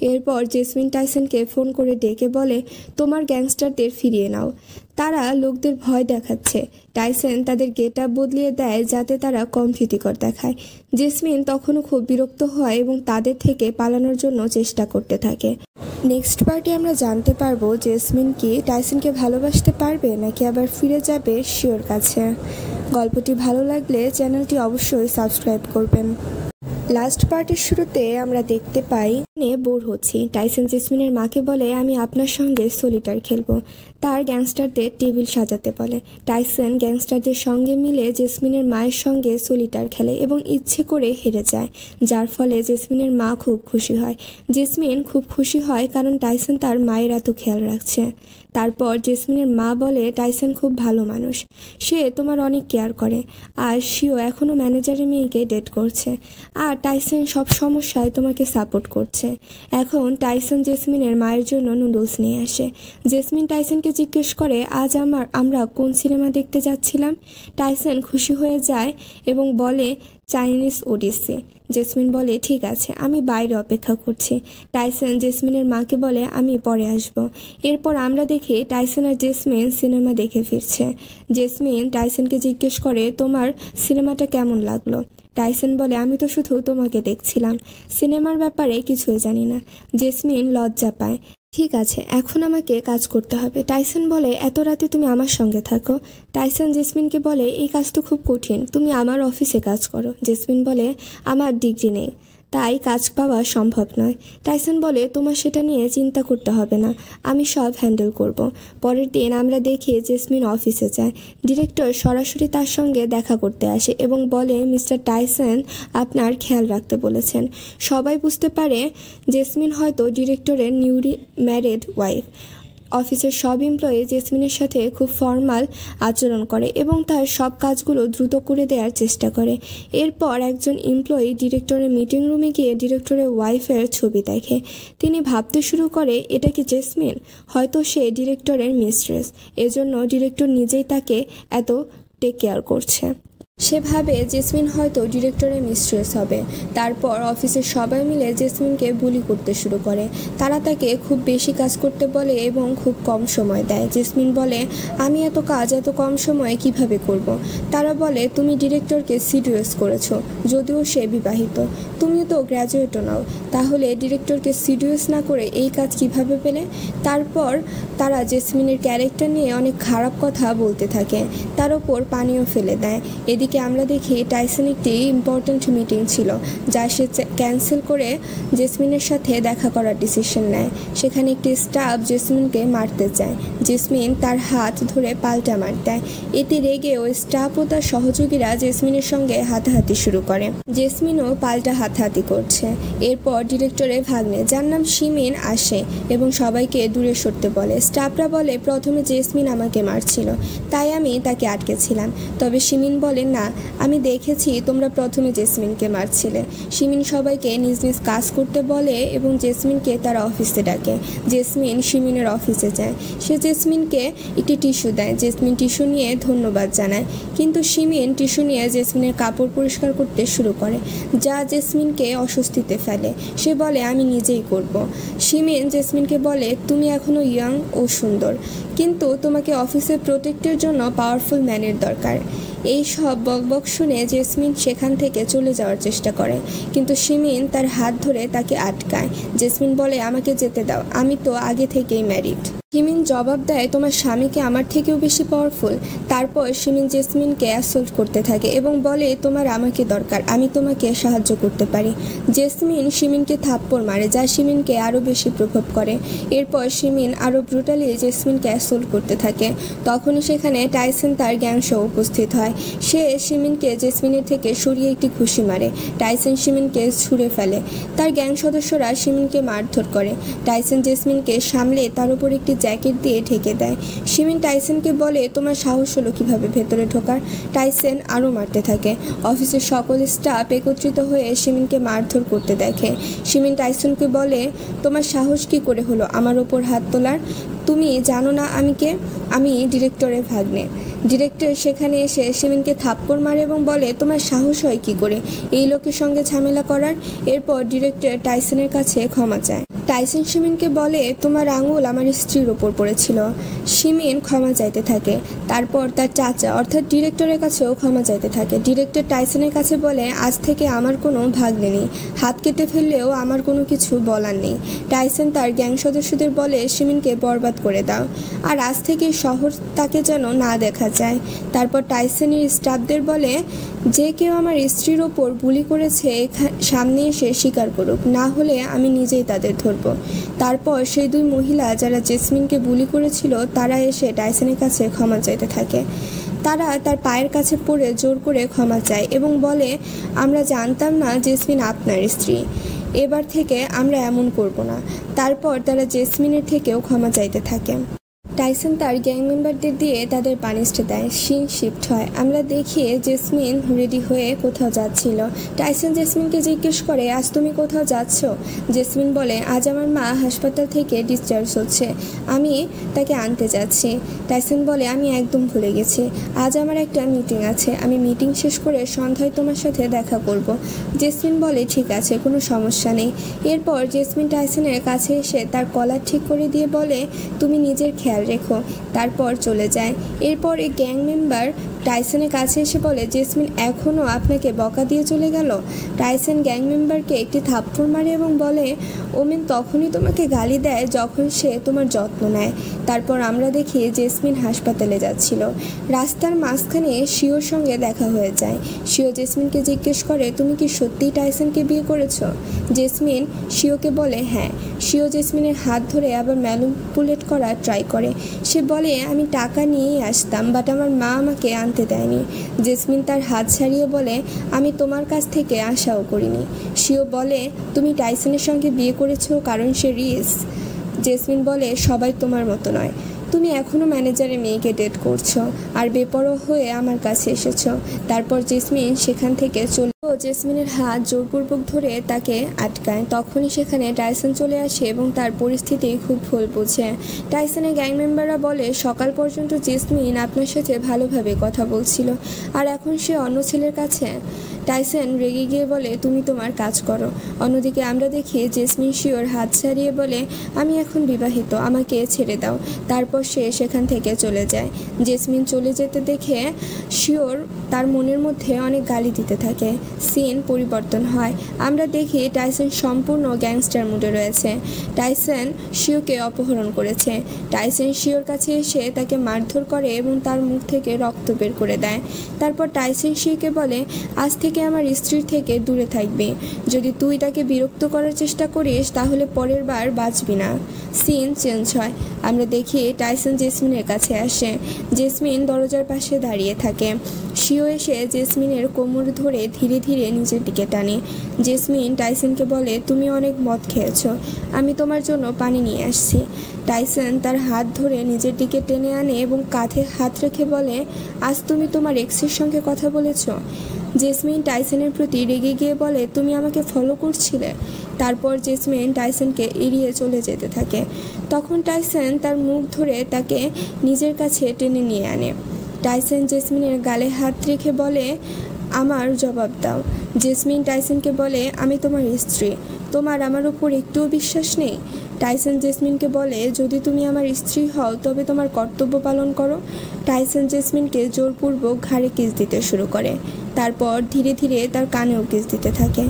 এরপর জেসমিন টাইসনকে ফোন করে ডেকে বলে, তোমার গ্যাংস্টারদের ফিরিয়ে নাও, তারা লোকদের ভয় দেখাচ্ছে। টাইসন তাদের গেট আপ বদলিয়ে দেয় যাতে তারা কম ভীতিকর দেখায়। জেসমিন তখনও খুব বিরক্ত হয় এবং তাদের থেকে পালানোর জন্য চেষ্টা করতে থাকে। নেক্সট পার্টে আমরা জানতে পারবো জেসমিন কি টাইসনকে ভালোবাসতে পারবে নাকি আবার ফিরে যাবে শিওর কাছে। গল্পটি ভালো লাগলে চ্যানেলটি অবশ্যই সাবস্ক্রাইব করবেন। লাস্ট পার্টের শুরুতে আমরা দেখতে পাই বোর হচ্ছি। টাইসন জেসমিনের মাকে বলে, আমি আপনার সঙ্গে সলিটার খেলবো। তার গ্যাংস্টারদের টেবিল সাজাতে বলে। টাইসন গ্যাংস্টারদের সঙ্গে মিলে জেসমিনের মায়ের সঙ্গে সলিটার খেলে এবং ইচ্ছে করে হেরে যায়, যার ফলে জেসমিনের মা খুব খুশি হয়। জেসমিন খুব খুশি হয় কারণ টাইসন তার মায়ের এত খেয়াল রাখছে। তারপর জেসমিনের মা বলে, টাইসন খুব ভালো মানুষ, সে তোমার অনেক কেয়ার করে, আর শিও এখনও ম্যানেজারের মেয়েকে ডেট করছে, আর টাইসন সব সমস্যায় তোমাকে সাপোর্ট করছে। এখন টাইসন জেসমিনের মায়ের জন্য নুডলস নিয়ে আসে। জেসমিন টাইসনকে জিজ্ঞেস করে, আজ আমরা কোন সিনেমা দেখতে যাচ্ছিলাম? টাইসন খুশি হয়ে যায় এবং বলে, চাইনিজ ওডিসি। জেসমিন বলে ঠিক আছে, আমি বাইরে অপেক্ষা করছি। টাইসন জেসমিনের মাকে বলে আমি পরে আসব। এরপর আমরা দেখি টাইসন আর জেসমিন সিনেমা দেখে ফিরছে। জেসমিন টাইসনকে জিজ্ঞেস করে তোমার সিনেমাটা কেমন লাগলো। টাইসন বলে আমি তো শুধু তোমাকে দেখছিলাম, সিনেমার ব্যাপারে কিছুই জানি না। জেসমিন লজ্জা পায়। ঠিক আছে, এখন আমাকে কাজ করতে হবে। টাইসন বলে এত রাতে তুমি আমার সঙ্গে থাকো। টাইসন জেসমিনকে বলে এই কাজ তো খুব কঠিন, তুমি আমার অফিসে কাজ করো। জেসমিন বলে আমার ডিগ্রি নেই, তাই কাজ পাওয়া সম্ভব নয়। টাইসন বলে তোমার সেটা নিয়ে চিন্তা করতে হবে না, আমি সব হ্যান্ডেল করব। পরের দিন আমরা দেখি জেসমিন অফিসে যায়। ডিরেক্টর সরাসরি তার সঙ্গে দেখা করতে আসে এবং বলে মিস্টার টাইসন আপনার খেয়াল রাখতে বলেছেন। সবাই বুঝতে পারে জেসমিন হয়তো ডিরেক্টরের নিউলি ম্যারিড ওয়াইফ। অফিসের সব এমপ্লয়ি জেসমিনের সাথে খুব ফর্মাল আচরণ করে এবং তার সব কাজগুলো দ্রুত করে দেওয়ার চেষ্টা করে। এরপর একজন এমপ্লয়ি ডিরেক্টরের মিটিং রুমে গিয়ে ডিরেক্টরের ওয়াইফের ছবি দেখে। তিনি ভাবতে শুরু করে এটা কি জেসমিন, হয়তো সে ডিরেক্টরের মিস্ট্রেস, এজন্য ডিরেক্টর নিজেই তাকে এত টেক কেয়ার করছে। সে ভাবে জেসমিন হয়তো ডিরেক্টরের মিস্ট্রেস হবে। তারপর অফিসের সবাই মিলে জেসমিনকে বুলি করতে শুরু করে। তারা তাকে খুব বেশি কাজ করতে বলে এবং খুব কম সময় দেয়। জেসমিন বলে আমি এত কাজ এত কম সময়ে কিভাবে করব। তারা বলে তুমি ডিরেক্টরকে সিডিউস করেছো, যদিও সে বিবাহিত। তুমি তো গ্র্যাজুয়েটও নাও, তাহলে ডিরেক্টরকে সিডিউস না করে এই কাজ কিভাবে পেলে। তারপর তারা জেসমিনের ক্যারেক্টার নিয়ে অনেক খারাপ কথা বলতে থাকে, তার ওপর পানিও ফেলে দেয়। এদিকে আমরা দেখি টাইসন একটি ইম্পর্ট্যান্ট মিটিং ছিল যা সে ক্যান্সেল করে জেসমিনের সাথে দেখা করার ডিসিশন নেয়। সেখানে একটি স্টাফ জেসমিনকে মারতে চায়। জেসমিন তার হাত ধরে পাল্টা মার দেয়। এতে রেগে ওই স্টাফ ও তার সহযোগীরা জেসমিনের সঙ্গে হাতাহাতি শুরু করে। জেসমিনও পাল্টা হাতাহাতি করছে। এরপর ডিরেক্টরের ভাগ্নে যার নাম শিমিন আসে এবং সবাইকে দূরে সরতে বলে। স্টাফরা বলে প্রথমে জেসমিন আমাকে মারছিল, তাই আমি তাকে আটকেছিলাম। তবে শিমিন বলে না, আমি দেখেছি তোমরা প্রথমে জেসমিনকে মারছিলে। শিমিন সবাইকে নিজ নিজ কাজ করতে বলে এবং জেসমিনকে তার অফিসে ডাকে। জেসমিন শিমিনের অফিসে যায়। সে জেসমিনকে একটি টিস্যু দেয়। জেসমিন টিস্যু নিয়ে ধন্যবাদ জানায়, কিন্তু শিমিন টিস্যু নিয়ে জেসমিনের কাপড় পরিষ্কার করতে শুরু করে, যা জেসমিনকে অস্বস্তিতে ফেলে। সে বলে আমি নিজেই করব। শিমিন জেসমিনকে বলে তুমি এখনো ইয়াং ও সুন্দর, কিন্তু তোমাকে অফিসে প্রোটেক্টের জন্য পাওয়ারফুল ম্যানের দরকার। এই সব বকবক শুনে জেসমিন সেখান থেকে চলে যাওয়ার চেষ্টা করে, কিন্তু শিমিন তার হাত ধরে তাকে আটকায়। জেসমিন বলে আমাকে যেতে দাও, আমি তো আগে থেকেই ম্যারিড। শিমিন জবাব দেয় তোমার স্বামীকে আমার থেকেও বেশি পাওয়ারফুল। তারপর শিমিন জেসমিনকে অ্যাসল্ট করতে থাকে এবং বলে তোমার আমাকে দরকার, আমি তোমাকে সাহায্য করতে পারি। জেসমিন শিমিনকে থাপ্পড় মারে, যা শিমিনকে আরও বেশি প্রভাব করে। এরপর শিমিন আরও ব্রুটালি জেসমিনকে অ্যাসল্ট করতে থাকে। তখনই সেখানে টাইসন তার গ্যাংসহ উপস্থিত হয়। সে শিমিনকে জেসমিনের থেকে সরিয়ে একটি ঘুষি মারে। টাইসন শিমিনকে ছুঁড়ে ফেলে। তার গ্যাং সদস্যরা শিমিনকে মারধর করে। টাইসন জেসমিনকে সামলে তার উপর একটি জ্যাকেট দিয়ে ঢেকে দেয়। শিমিন টাইসনকে বলে তোমার সাহস হলো কিভাবে ভেতরে ঢোকার। টাইসন আরও মারতে থাকে। অফিসের সকল স্টাফ একত্রিত হয়ে শিমিনকে মারধর করতে দেখে। শিমিন টাইসনকে বলে তোমার সাহস কি করে হলো আমার ওপর হাত তোলার, তুমি জানো না আমি কে? আমি ডিরেক্টরের ভাগ্নে। ডিরেক্টর সেখানে এসে শিমিনকে থাপ্পড় মারে এবং বলে তোমার সাহস হয় কি করে এই লোকের সঙ্গে ঝামেলা করার। এরপর ডিরেক্টর টাইসনের কাছে ক্ষমা চায়। টাইসন শিমিনকে বলে তোমার আঙুল আমার স্ত্রীর ওপর পড়েছিল। শিমিন ক্ষমা চাইতে থাকে। তারপর তার চাচা অর্থাৎ ডিরেক্টরের কাছেও ক্ষমা চাইতে থাকে। ডিরেক্টর টাইসনের কাছে বলে আজ থেকে আমার কোনো ভাগ্নে নেই, হাত কেটে ফেললেও আমার কোনো কিছু বলার নেই। টাইসন তার গ্যাং সদস্যদের বলে শিমিনকে বরবাদ করে দাও, আর আজ থেকে শহর তাকে যেন না দেখা যায়। তারপর টাইসনের স্টাফদের বলে যে কেউ আমার স্ত্রীর ওপর বুলি করেছে সামনে এসে স্বীকার করুক, না হলে আমি নিজেই তাদের ধরব। তারপর সেই দুই মহিলা যারা জেসমিনকে বুলি করেছিল তারা এসে টাইসনের কাছে ক্ষমা চাইতে থাকে। তারা তার পায়ের কাছে পড়ে জোর করে ক্ষমা চায় এবং বলে আমরা জানতাম না জেসমিন আপনার স্ত্রী, এবার থেকে আমরা এমন করব না। তারপর তারা জেসমিনের থেকেও ক্ষমা চাইতে থাকে। টাইসন তার গ্যাং মেম্বারদের দিয়ে তাদের পানিশড দেয়। সিন শিফট হয়। আমরা দেখি জেসমিন রেডি হয়ে কোথাও যাচ্ছিল। টাইসন জেসমিনকে জিজ্ঞেস করে, আজ তুমি কোথাও যাচ্ছ? জেসমিন বলে, আজ আমার মা হাসপাতাল থেকে ডিসচার্জ হচ্ছে, আমি তাকে আনতে যাচ্ছি। টাইসন বলে, আমি একদম ভুলে গেছি, আজ আমার একটা মিটিং আছে, আমি মিটিং শেষ করে সন্ধ্যায় তোমার সাথে দেখা করব। জেসমিন বলে, ঠিক আছে, কোনো সমস্যা নেই। এরপর জেসমিন টাইসনের কাছে এসে তার কলার ঠিক করে দিয়ে বলে, তুমি নিজের খেয়াল রেখো। তারপর চলে যায়। এরপর এই গ্যাং মেম্বার টাইসনের কাছে এসে বলে, জেসমিন এখনও আপনাকে বকা দিয়ে চলে গেল। টাইসন গ্যাং মেম্বারকে একটি থাপ্পড় মারে এবং বলে, ওমেন তখনই তোমাকে গালি দেয় যখন সে তোমার যত্ন নেয়। তারপর আমরা দেখি জেসমিন হাসপাতালে যাচ্ছিল। রাস্তার মাঝখানে শিওর সঙ্গে দেখা হয়ে যায়। শিও জেসমিনকে জিজ্ঞেস করে, তুমি কি সত্যিই টাইসনকে বিয়ে করেছো? জেসমিন শিওকে বলে, হ্যাঁ। শিও জেসমিনের হাত ধরে আবার ম্যানিপুলেট করার ট্রাই করে। সে বলে, আমি টাকা নিয়েই আসতাম, বাট আমার মা আমাকে আনতে দেয়নি। জেসমিন তার হাত ছাড়িয়ে বলে, আমি তোমার কাছ থেকে আশাও করিনি। শিও বলে, তুমি টাইসনের সঙ্গে বিয়ে করেছো কারণ সে রিচ। জেসমিন বলে, সবাই তোমার মতো নয়, তুমি এখনও ম্যানেজারের মেয়েকে ডেট করছো আর বেপরোয়া হয়ে আমার কাছে এসেছো। তারপর জেসমিন সেখান থেকে চলে জেসমিনের হাত জোরপূর্বক ধরে তাকে আটকায়। তখনই সেখানে টাইসন চলে আসে এবং তার পরিস্থিতি খুব ভুল বুঝে। টাইসনের গ্যাং মেম্বাররা বলে, সকাল পর্যন্ত জেসমিন আপনার সাথে ভালোভাবে কথা বলছিল আর এখন সে অন্য ছেলের কাছে। টাইসন রেগে গিয়ে বলে, তুমি তোমার কাজ করো। অন্যদিকে আমরা দেখি জেসমিন শিওর হাত ছাড়িয়ে বলে, আমি এখন বিবাহিত, আমাকে ছেড়ে দাও। তারপর সে সেখান থেকে চলে যায়। জেসমিন চলে যেতে দেখে শিওর তার মনের মধ্যে অনেক গালি দিতে থাকে। সিন পরিবর্তন হয়। আমরা দেখি টাইসন সম্পূর্ণ গ্যাংস্টার মুডে রয়েছে। টাইসন শিওকে অপহরণ করেছে। টাইসন শিওর কাছে এসে তাকে মারধর করে এবং তার মুখ থেকে রক্ত বের করে দেয়। তারপর টাইসন শিওকে বলে, আজ থেকে আমার স্ত্রীর থেকে দূরে থাকবে, যদি তুই তাকে বিরক্ত করার চেষ্টা করিস তাহলে পরের বার বাঁচবি না। সিন চেঞ্জ হয়। আমরা দেখি টাইসন জেসমিনের কাছে আসে। জেসমিন দরজার পাশে দাঁড়িয়ে থাকে। শিও এসে জেসমিনের কোমর ধরে ধীরে ধীরে নিজের দিকে টানে। জেসমিন টাইসনকে বলে, তুমি অনেক মদ খেয়েছো, আমি তোমার জন্য পানি নিয়ে আসছি। টাইসন তার হাত ধরে নিজের দিকে টেনে আনে এবং কাঁধে হাত রেখে বলে, আজ তুমি তোমার এক্সের সঙ্গে কথা বলেছো? জেসমিন টাইসনের প্রতি রেগে গিয়ে বলে, তুমি আমাকে ফলো করছিলে? তারপর জেসমিন টাইসনকে এড়িয়ে চলে যেতে থাকে। তখন টাইসন তার মুখ ধরে তাকে নিজের কাছে টেনে নিয়ে আনে। টাইসন জেসমিনের গালে হাত রেখে বলে, আমার জবাব দাও। জেসমিন টাইসনকে বলে, আমি তোমার স্ত্রী, তোমার আমার উপর একটুও বিশ্বাস নেই? টাইসন জেসমিনকে বলে, যদি তুমি আমার স্ত্রী হও তবে তোমার কর্তব্য পালন করো। টাইসন জেসমিনকে জোরপূর্বক ঘাড়ে কিস দিতে শুরু করে। তারপর ধীরে ধীরে তার কানেও কিস দিতে থাকে।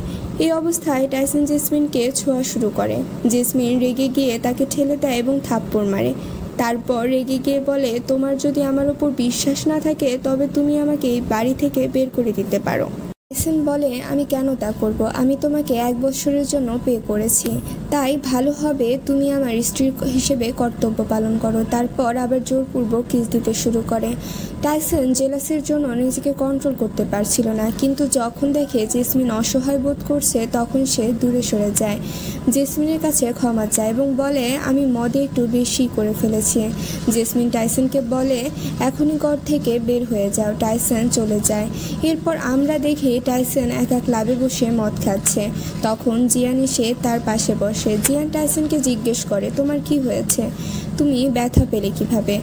এই অবস্থায় টাইসন জেসমিনকে ছোঁয়া শুরু করে। জেসমিন রেগে গিয়ে তাকে ঠেলে দেয় এবং থাপ্পড় মারে। তারপর রেগে গিয়ে বলে, তোমার যদি আমার উপর বিশ্বাস না থাকে তবে তুমি আমাকে এই বাড়ি থেকে বের করে দিতে পারো। টাইসন বলে, আমি কেন তা করব? আমি তোমাকে 1 বছরের জন্য পে করেছি, তাই ভালো হবে তুমি আমার স্ত্রী হিসেবে কর্তব্য পালন করো। তারপর আবার জোরপূর্বক কিস দিতে শুরু করে। টাইসন জেলাসির জন্য নিজেকে কন্ট্রোল করতে পারছিল না, কিন্তু যখন দেখে জেসমিন অসহায় বোধ করছে তখন সে দূরে সরে যায়। জেসমিনের কাছে ক্ষমা চায় এবং বলে, আমি মদে একটু বেশি করে ফেলেছি। জেসমিন টাইসনকে বলে, এখনই ঘর থেকে বের হয়ে যাও। টাইসন চলে যায়। এরপর আমরা দেখি টাইসন একা ক্লাবে বসে মদ খাচ্ছে। তখন জিয়ান এসে তার পাশে বসে। জিয়ান টাইসনকে জিজ্ঞেস করে, তোমার কি হয়েছে? তুমি ব্যথা পেলে কিভাবে?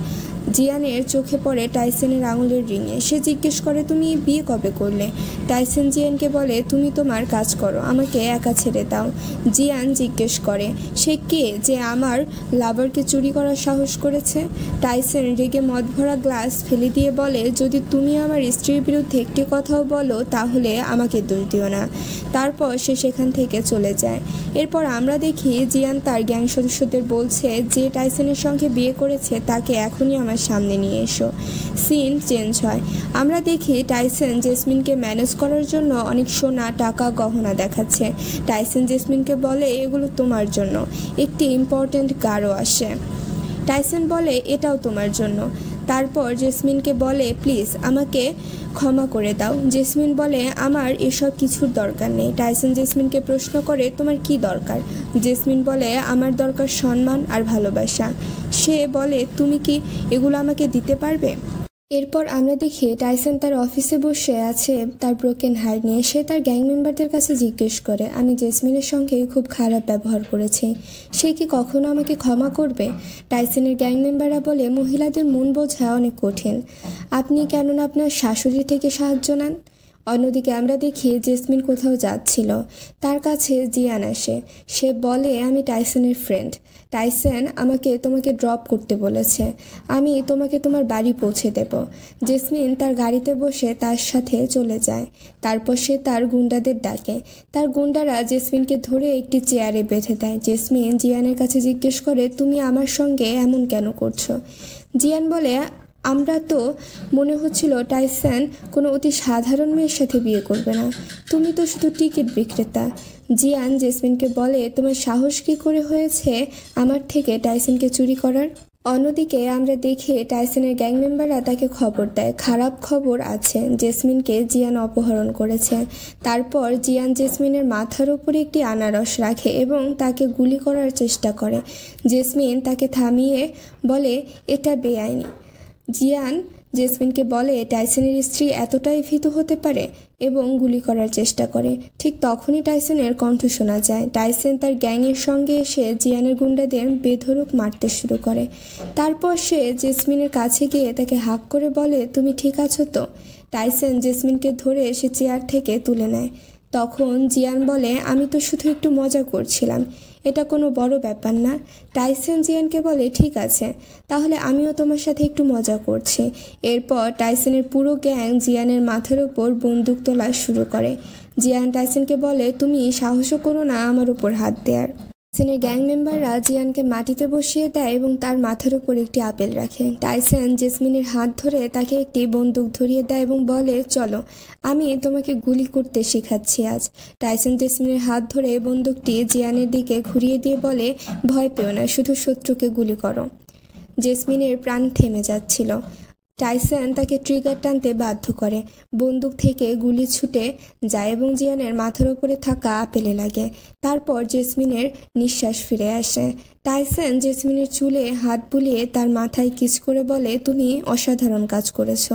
জিয়ানের চোখে পড়ে টাইসনের আঙুলের রিংয়ে। সে জিজ্ঞেস করে, তুমি বিয়ে কবে করলে? টাইসন জিয়ানকে বলে, তুমি তোমার কাজ করো, আমাকে একা ছেড়ে দাও। জিয়ান জিজ্ঞেস করে, সে কে যে আমার লাভারকে চুরি করার সাহস করেছে? টাইসন রেগে মদ ভরা গ্লাস ফেলে দিয়ে বলে, যদি তুমি আমার স্ত্রীর বিরুদ্ধে একটি কথাও বলো তাহলে আমাকে দোষ দিও না। তারপর সে সেখান থেকে চলে যায়। এরপর আমরা দেখি জিয়ান তার গ্যাং সদস্যদের বলছে, যে টাইসনের সঙ্গে বিয়ে করেছে তাকে এখনই আমার সামনে নিয়ে এসো। সিন চেঞ্জ হয়। আমরা দেখি টাইসন জেসমিনকে ম্যানেজ করার জন্য অনেক সোনা, টাকা, গহনা দেখাচ্ছে। টাইসন জেসমিনকে বলে, এগুলো তোমার জন্য। একটি ইম্পর্ট্যান্ট গাড়ও আসে। টাইসন বলে, এটাও তোমার জন্য। তারপর জেসমিনকে বলে প্লিজ আমাকে ক্ষমা করে দাও। জেসমিন বলে আমার এসব কিছুর দরকার নেই। টাইসন জেসমিনকে প্রশ্ন করে তোমার কি দরকার? জেসমিন বলে আমার দরকার সম্মান আর ভালোবাসা। সে বলে তুমি কি এগুলো আমাকে দিতে পারবে? এরপর আমরা দেখি টাইসন তার অফিসে বসে আছে তার ব্রোকেন হার্ট নিয়ে। সে তার গ্যাং মেম্বারদের কাছে জিজ্ঞেস করে আমি জেসমিনের সঙ্গে খুব খারাপ ব্যবহার করেছি, সে কি কখনো আমাকে ক্ষমা করবে? টাইসনের গ্যাং মেম্বাররা বলে মহিলাদের মন বোঝা অনেক কঠিন, আপনি কেননা আপনার শাশুড়ি থেকে সাহায্য নেন। অন্যদিকে আমরা দেখি জেসমিন কোথাও যাচ্ছিল, তার কাছে জিয়ান আসে। সে বলে আমি টাইসনের ফ্রেন্ড, টাইসন আমাকে তোমাকে ড্রপ করতে বলেছে, আমি তোমাকে তোমার বাড়ি পৌঁছে দেব। জেসমিন তার গাড়িতে বসে তার সাথে চলে যায়। তারপর সে তার গুন্ডাদের ডাকে। তার গুন্ডারা জেসমিনকে ধরে একটি চেয়ারে বেঁধে দেয়। জেসমিন জিয়ানের কাছে জিজ্ঞেস করে তুমি আমার সঙ্গে এমন কেন করছো? জিয়ান বলে আমরা তো মনে হচ্ছিল টাইসন কোনো অতি সাধারণ মেয়ের সাথে বিয়ে করবে না, তুমি তো শুধু টিকিট বিক্রেতা। জিয়ান জেসমিনকে বলে তোমার সাহস কী করে হয়েছে আমার থেকে টাইসনকে চুরি করার? অন্যদিকে আমরা দেখি টাইসনের গ্যাং মেম্বাররা তাকে খবর দেয় খারাপ খবর আছে, জেসমিনকে জিয়ান অপহরণ করেছে। তারপর জিয়ান জেসমিনের মাথার উপরে একটি আনারস রাখে এবং তাকে গুলি করার চেষ্টা করে। জেসমিন তাকে থামিয়ে বলে এটা বেআইনি। জিয়ান জেসমিনকে বলে টাইসনের স্ত্রী এতটাই ভীতু হতে পারে এবং গুলি করার চেষ্টা করে। ঠিক তখনই টাইসনের কণ্ঠ শোনা যায়। টাইসন তার গ্যাংয়ের সঙ্গে এসে জিয়ানের গুন্ডাদের বেধড়ক মারতে শুরু করে। তারপর সে জেসমিনের কাছে গিয়ে তাকে হাঁক করে বলে তুমি ঠিক আছো তো? টাইসন জেসমিনকে ধরে সে চেয়ার থেকে তুলে নেয়। তখন জিয়ান বলে আমি তো শুধু একটু মজা করছিলাম, এটা কোনো বড় ব্যাপার না। টাইসন জিয়ানকে বলে ঠিক আছে, তাহলে আমিও তোমার সাথে একটু মজা করছি। এরপর টাইসনের পুরো গ্যাং জিয়ানের মাথার উপর বন্দুক তোলা শুরু করে। জিয়ান টাইসনকে বলে তুমি সাহসও করো না আমার উপর হাত দেওয়ার। টাইসনের গ্যাং মেম্বাররা জিয়ানকে মাটিতে বসিয়ে দেয় এবং তার মাথার উপর একটি আপেল রাখে। টাইসন জেসমিনের হাত ধরে তাকে একটি বন্দুক ধরিয়ে দেয় এবং বলে চলো আমি তোমাকে গুলি করতে শেখাচ্ছি আজ। টাইসন জেসমিনের হাত ধরে বন্দুকটি জিয়ানের দিকে ঘুরিয়ে দিয়ে বলে ভয় পেও না, শুধু শত্রুকে গুলি করো। জেসমিনের প্রাণ থেমে যাচ্ছিল। টাইসন তাকে ট্রিগার টানতে বাধ্য করে। বন্দুক থেকে গুলি ছুটে যায় এবং জিয়ানের মাথার উপরে থাকা আপেলে লাগে। তারপর জেসমিনের নিঃশ্বাস ফিরে আসে। টাইসন জেসমিনের চুলে হাত বুলিয়ে তার মাথায় কিস করে বলে তুমি অসাধারণ কাজ করেছো।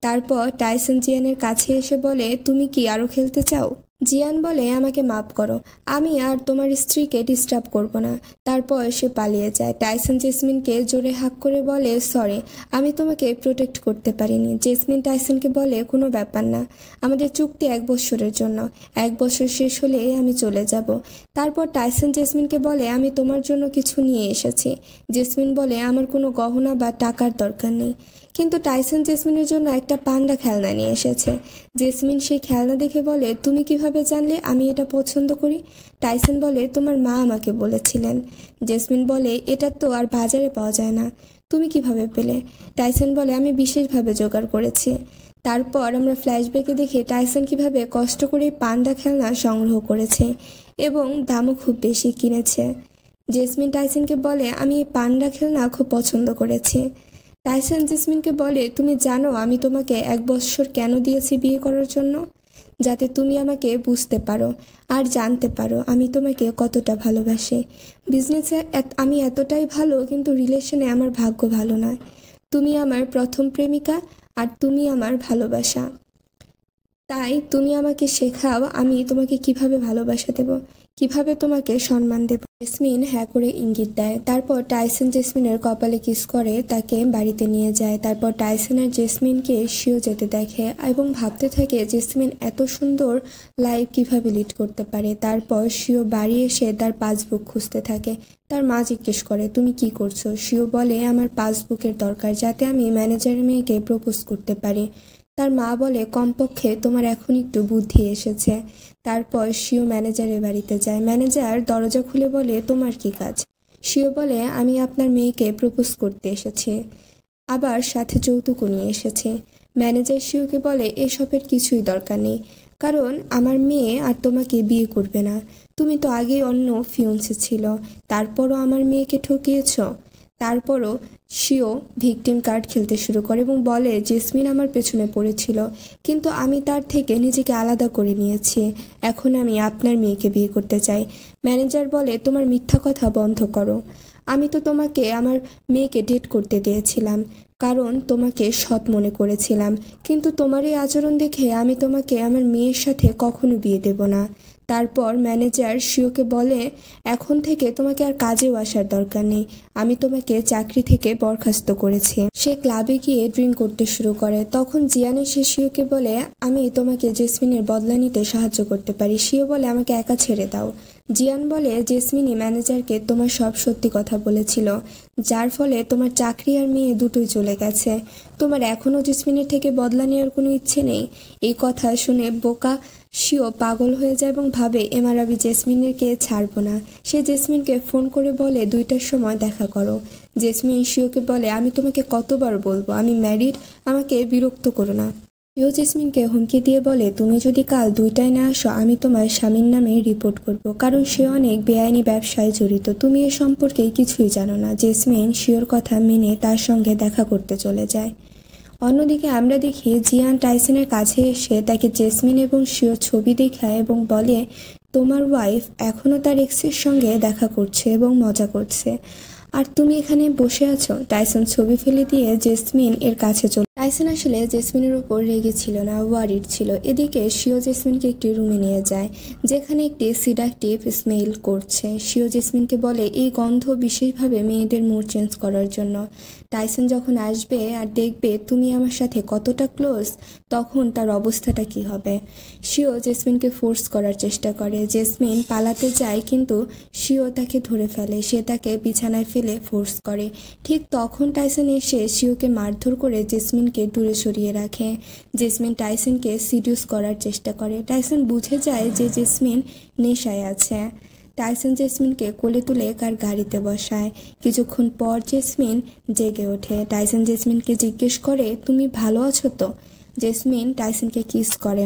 তারপর টাইসন জিয়ানের কাছে এসে বলে তুমি কি আরও খেলতে চাও? জিয়ান বলে আমাকে মাফ করো, আমি আর তোমার স্ত্রীকে ডিস্টার্ব করব না। তারপর সে পালিয়ে যায়। টাইসন জেসমিনকে জোরে হাঁক করে বলে সরি, আমি তোমাকে প্রোটেক্ট করতে পারিনি। জেসমিন টাইসনকে বলে কোনো ব্যাপার না, আমাদের চুক্তি 1 বছরের জন্য, 1 বছর শেষ হলে আমি চলে যাব। তারপর টাইসন জেসমিনকে বলে আমি তোমার জন্য কিছু নিয়ে এসেছি। জেসমিন বলে আমার কোনো গহনা বা টাকার দরকার নেই, কিন্তু টাইসন জেসমিনের জন্য একটা পান্ডা খেলনা নিয়ে এসেছে। জেসমিন সেই খেলনা দেখে বলে তুমি কিভাবে জানলে আমি এটা পছন্দ করি? টাইসন বলে তোমার মা আমাকে বলেছিলেন। জেসমিন বলে এটা তো আর বাজারে পাওয়া যায় না, তুমি কিভাবে পেলে? টাইসন বলে আমি বিশেষভাবে জোগাড় করেছি। তারপর আমরা ফ্ল্যাশব্যাকে দেখি টাইসন কিভাবে কষ্ট করে পান্ডা খেলনা সংগ্রহ করেছে এবং দামও খুব বেশি কিনেছে। জেসমিন টাইসনকে বলে আমি এই পান্ডা খেলনা খুব পছন্দ করেছি। টাইসন জেসমিনকে বলে তুমি জানো আমি তোমাকে 1 বছর কেন দিয়েছি বিয়ে করার জন্য? যাতে তুমি আমাকে বুঝতে পারো আর জানতে পারো আমি তোমাকে কতটা ভালোবাসি। বিজনেসে আমি এতটাই ভালো, কিন্তু রিলেশনে আমার ভাগ্য ভালো নয়। তুমি আমার প্রথম প্রেমিকা আর তুমি আমার ভালোবাসা, তাই তুমি আমাকে শেখাও আমি তোমাকে কিভাবে ভালোবাসা দেব, কিভাবে তোমাকে সম্মান দেব। জেসমিন হ্যাঁ করে ইঙ্গিত দেয়। তারপর টাইসন জেসমিনের কপালে কিস করে তাকে বাড়িতে নিয়ে যায়। তারপর টাইসন আর জেসমিনকে শিও যেতে দেখে এবং ভাবতে থাকে জেসমিন এত সুন্দর লাইফ কিভাবে লিড করতে পারে। তারপর শিও বাড়ি এসে তার পাসবুক খুঁজতে থাকে। তার মা জিজ্ঞেস করে তুমি কি করছো? শিও বলে আমার পাসবুকের দরকার, যাতে আমি ম্যানেজারের মেয়েকে প্রপোজ করতে পারি। তার মা বলে কমপক্ষে তোমার এখন একটু বুদ্ধি এসেছে। তারপর শিও ম্যানেজারের বাড়িতে যায়। ম্যানেজার দরজা খুলে বলে তোমার কি কাজ? শিও বলে আমি আপনার মেয়েকে প্রপোজ করতে এসেছি, আবার সাথে যৌতুকও নিয়ে এসেছে। ম্যানেজার শিওকে বলে এসবের কিছুই দরকার নেই, কারণ আমার মেয়ে আর তোমাকে বিয়ে করবে না। তুমি তো আগেই অন্য ফিয়ন্সে ছিল, তারপরও আমার মেয়েকে ঠকিয়েছ। তারপরও শিও ভিকটিম কার্ড খেলতে শুরু করে এবং বলে জেসমিন আমার পেছনে পড়েছিল, কিন্তু আমি তার থেকে নিজেকে আলাদা করে নিয়েছি। এখন আমি আপনার মেয়েকে বিয়ে করতে চাই। ম্যানেজার বলে তোমার মিথ্যা কথা বন্ধ করো। আমি তো তোমাকে আমার মেয়েকে ডেট করতে দিয়েছিলাম কারণ তোমাকে সৎ মনে করেছিলাম, কিন্তু তোমার এই আচরণ দেখে আমি তোমাকে আমার মেয়ের সাথে কখনো বিয়ে দেব না। তারপর ম্যানেজার শিওকে বলে এখন থেকে তোমাকে আর কাজেও আসার দরকার নেই, আমি তোমাকে চাকরি থেকে বরখাস্ত করেছি। সে ক্লাবে গিয়ে ড্রিঙ্ক করতে শুরু করে। তখন জিয়ান এসে শিওকে বলে আমি তোমাকে জেসমিনের বদলা নিতে সাহায্য করতে পারি। শিও বলে আমাকে একা ছেড়ে দাও। জিয়ান বলে জেসমিনই ম্যানেজারকে তোমার সব সত্যি কথা বলেছিল, যার ফলে তোমার চাকরি আর মেয়ে দুটোই চলে গেছে। তোমার এখনও জেসমিনের থেকে বদলা নেওয়ার কোনো ইচ্ছে নেই। এই কথা শুনে বোকা শিও পাগল হয়ে যায় এবং ভাবে এবার আমি জেসমিনকে ছাড়বো না। সে জেসমিনকে ফোন করে বলে 2টার সময় দেখা করো। জেসমিন শিওকে বলে আমি তোমাকে কতবার বলবো আমি ম্যারিড, আমাকে বিরক্ত করো না। শিও জেসমিনকে হুমকি দিয়ে বলে তুমি যদি কাল 2টায় না আসো আমি তোমার স্বামীর নামে রিপোর্ট করব, কারণ সে অনেক বেআইনি ব্যবসায় জড়িত, তুমি এ সম্পর্কে কিছুই জানো না। জেসমিন শিওর কথা মেনে তার সঙ্গে দেখা করতে চলে যায়। অন্যদিকে আমরা দেখি জিয়ান টাইসনের কাছে এসে তাকে জেসমিন এবং শিওর ছবি দেখায় এবং বলে তোমার ওয়াইফ এখনও তার এক্সের সঙ্গে দেখা করছে এবং মজা করছে, আর তুমি এখানে বসে আছো। টাইসন ছবি ফেলে দিয়ে জেসমিন এর কাছে চলে। টাইসন আসলে জেসমিনের উপর রেগে ছিল না, ওয়ারিড ছিল। এদিকে শিও জেসমিনকে একটি রুমে নিয়ে যায় যেখানে একটি সিডাকটিভ স্মেল করছে। শিও জেসমিনকে বলে এই গন্ধ বিশেষভাবে মেয়েদের মুড চেঞ্জ করার জন্য। টাইসন যখন আসবে আর দেখবে তুমি আমার সাথে কতটা ক্লোজ, তখন তার অবস্থাটা কি হবে। শিও জেসমিনকে ফোর্স করার চেষ্টা করে। জেসমিন পালাতে যায় কিন্তু শিও তাকে ধরে ফেলে। সে তাকে বিছানায় ফেলে ফোর্স করে। ঠিক তখন টাইসন এসে শিওকে মারধর করে জেসমিনকে দূরে সরিয়ে রাখে। জেসমিন টাইসনকে সিডিউস করার চেষ্টা করে। টাইসন বুঝে যায় যে জেসমিন নেশায় আছে। টাইসন জেসমিনকে কোলে তুলে কার গাড়িতে বসায়। কিছুক্ষণ পর জেসমিন জেগে ওঠে। টাইসন জেসমিনকে জিজ্ঞেস করে তুমি ভালো আছো তো। জেসমিন টাইসনকে কিস করে।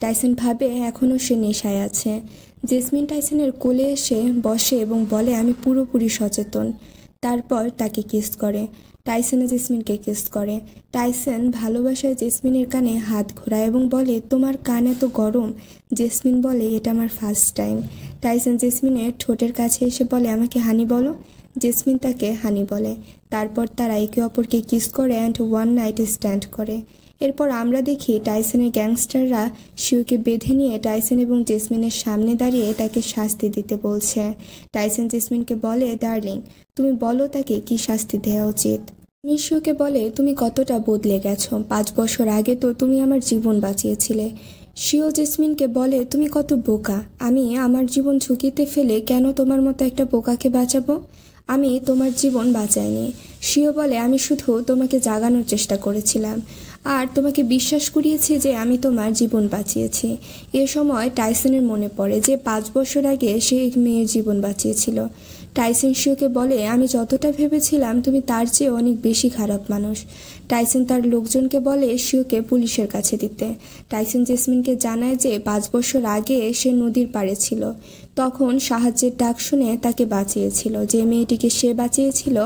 টাইসন ভাবে এখনও সে নেশায় আছে। জেসমিন টাইসনের কোলে এসে বসে এবং বলে আমি পুরোপুরি সচেতন। তারপর তাকে কিস করে। টাইসনও জেসমিনকে কিস করে। টাইসন ভালোবাসায় জেসমিনের কানে হাত ঘোরায় এবং বলে তোমার কান এত গরম। জেসমিন বলে এটা আমার ফার্স্ট টাইম। টাইসন জেসমিনের ঠোঁটের কাছে এসে বলে আমাকে হানি বলো। জেসমিন তাকে হানি বলে। তারপর তারা একে অপরকে কিস করে অ্যান্ড ওয়ান নাইট স্ট্যান্ড করে। এরপর আমরা দেখি টাইসনের গ্যাংস্টাররা শিওকে বেঁধে নিয়ে টাইসন এবং জেসমিনের সামনে দাঁড়িয়ে তাকে শাস্তি দিতে বলছে। টাইসন জেসমিনকে বলে ডার্লিং তুমি বলো তাকে কি শাস্তি দেওয়া উচিত। শিওকে বলে তুমি কতটা বদলে গেছো, 5 বছর আগে তো তুমি আমার জীবন বাঁচিয়েছিলে। শিও জেসমিনকে বলে তুমি কত বোকা, আমি আমার জীবন ঝুঁকিতে ফেলে কেন তোমার মতো একটা বোকাকে বাঁচাবো। আমি তোমার জীবন বাঁচাইনি। শিও বলে আমি শুধু তোমাকে জাগানোর চেষ্টা করেছিলাম আর তোমাকে বিশ্বাস করিয়েছি যে আমি তোমার জীবন বাঁচিয়েছি। এ সময় টাইসনের মনে পড়ে যে 5 বছর আগে সে এক মেয়ের জীবন বাঁচিয়েছিল। টাইসন শিওকে বলে আমি যতটা ভেবেছিলাম তুমি তার চেয়ে অনেক বেশি খারাপ মানুষ। টাইসন তার লোকজনকে বলে শিওকে পুলিশের কাছে দিতে। টাইসন জেসমিনকে জানায় যে 5 বছর আগে সে নদীর পাড়ে ছিল, তখন সাহায্যের ডাক শুনে তাকে বাঁচিয়েছিল। যে মেয়েটিকে সে বাঁচিয়েছিল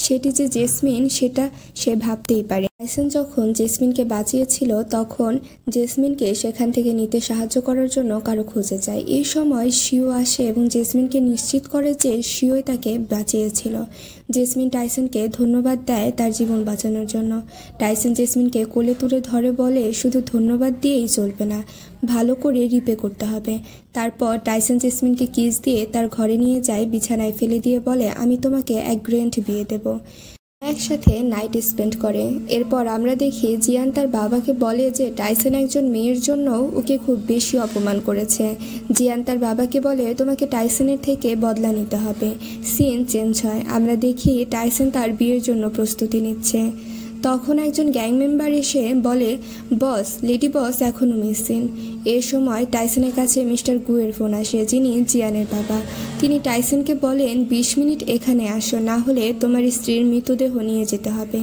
সেটি যে জেসমিন সেটা সে ভাবতেই পারে। টাইসন যখন জেসমিনকে বাঁচিয়েছিল তখন জেসমিনকে সেখান থেকে নিতে সাহায্য করার জন্য কারো খুঁজে যায়। এই সময় শিও আসে এবং জেসমিনকে নিশ্চিত করে যে শিওই তাকে বাঁচিয়েছিল। জেসমিন টাইসনকে ধন্যবাদ দেয় তার জীবন বাঁচানোর জন্য। টাইসন জেসমিনকে কোলে তুলে ধরে বলে শুধু ধন্যবাদ দিয়েই চলবে না, ভালো করে রিপে করতে হবে। তারপর টাইসন জেসমিনকে কিস দিয়ে তার ঘরে নিয়ে যায়, বিছানায় ফেলে দিয়ে বলে আমি তোমাকে অ্যাগ্রিমেন্ট বিয়ে দেব। একসাথে নাইট স্পেন্ড করে। এরপর আমরা দেখি জিয়ান তার বাবাকে বলে যে টাইসন একজন মেয়ের জন্য ওকে খুব বেশি অপমান করেছে। জিয়ান তার বাবাকে বলে তোমাকে টাইসনের থেকে বদলা নিতে হবে। সিন চেঞ্জ হয়। আমরা দেখি টাইসন তার বিয়ের জন্য প্রস্তুতি নিচ্ছে। তখন একজন গ্যাং মেম্বার এসে বলে বস, লেডি বস এখনও মিসিং। এর সময় টাইসনের কাছে মিস্টার গুয়ের ফোন আসে, যিনি জিয়ানের বাবা। তিনি টাইসনকে বলেন 20 মিনিট এখানে আসো, না হলে তোমার স্ত্রীর মৃতদেহ নিয়ে যেতে হবে।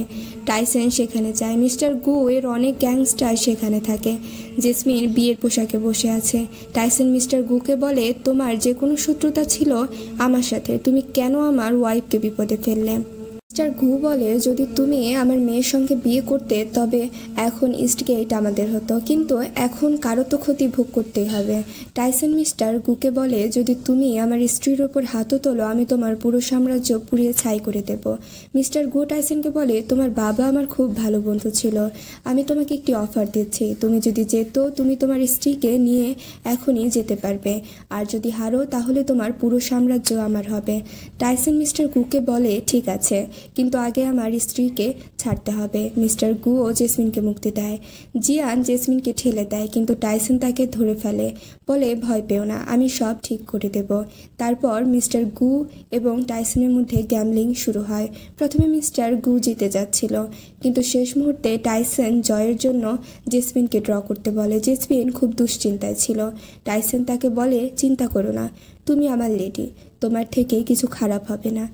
টাইসন সেখানে যায়। মিস্টার গু এর অনেক গ্যাংস্টার সেখানে থাকে। জেসমিন বিয়ের পোশাকে বসে আছে। টাইসন মিস্টার গুকে বলে তোমার যে কোনো শত্রুতা ছিল আমার সাথে, তুমি কেন আমার ওয়াইফকে বিপদে ফেললে। মিস্টার ঘু বলে, যদি তুমি আমার মেয়ের সঙ্গে বিয়ে করতে তবে এখন ইস্টগেট আমাদের হতো, কিন্তু এখন কারো তো ক্ষতি ভোগ করতেই হবে। টাইসন মিস্টার গুকে বলে, যদি তুমি আমার স্ত্রীর ওপর হাতও তোলো আমি তোমার পুরো সাম্রাজ্য পুড়িয়ে ছাই করে দেব। মিস্টার গু টাইসনকে বলে, তোমার বাবা আমার খুব ভালো বন্ধু ছিল, আমি তোমাকে একটি অফার দিচ্ছি, তুমি যদি যেত তুমি তোমার স্ত্রীকে নিয়ে এখনই যেতে পারবে, আর যদি হারো তাহলে তোমার পুরো সাম্রাজ্য আমার হবে। টাইসন মিস্টার গুকে বলে, ঠিক আছে, কিন্তু আগে আমার স্ত্রীকে ছাড়তে হবে। মিস্টার গুও জেসমিনকে মুক্তি দেয়। জিয়ান জেসমিনকে ঠেলে দেয়, কিন্তু টাইসন তাকে ধরে ফেলে, বলে, ভয় পেও না, আমি সব ঠিক করে দেব। তারপর মিস্টার গু এবং টাইসনের মধ্যে গ্যামলিং শুরু হয়। প্রথমে মিস্টার গু জিতে যাচ্ছিল, কিন্তু শেষ মুহূর্তে টাইসন জয়ের জন্য জেসমিনকে ড্র করতে বলে। জেসমিন খুব দুশ্চিন্তায় ছিল। টাইসন তাকে বলে, চিন্তা করো না, তুমি আমার লেডি, তোমার থেকে কিছু খারাপ হবে না।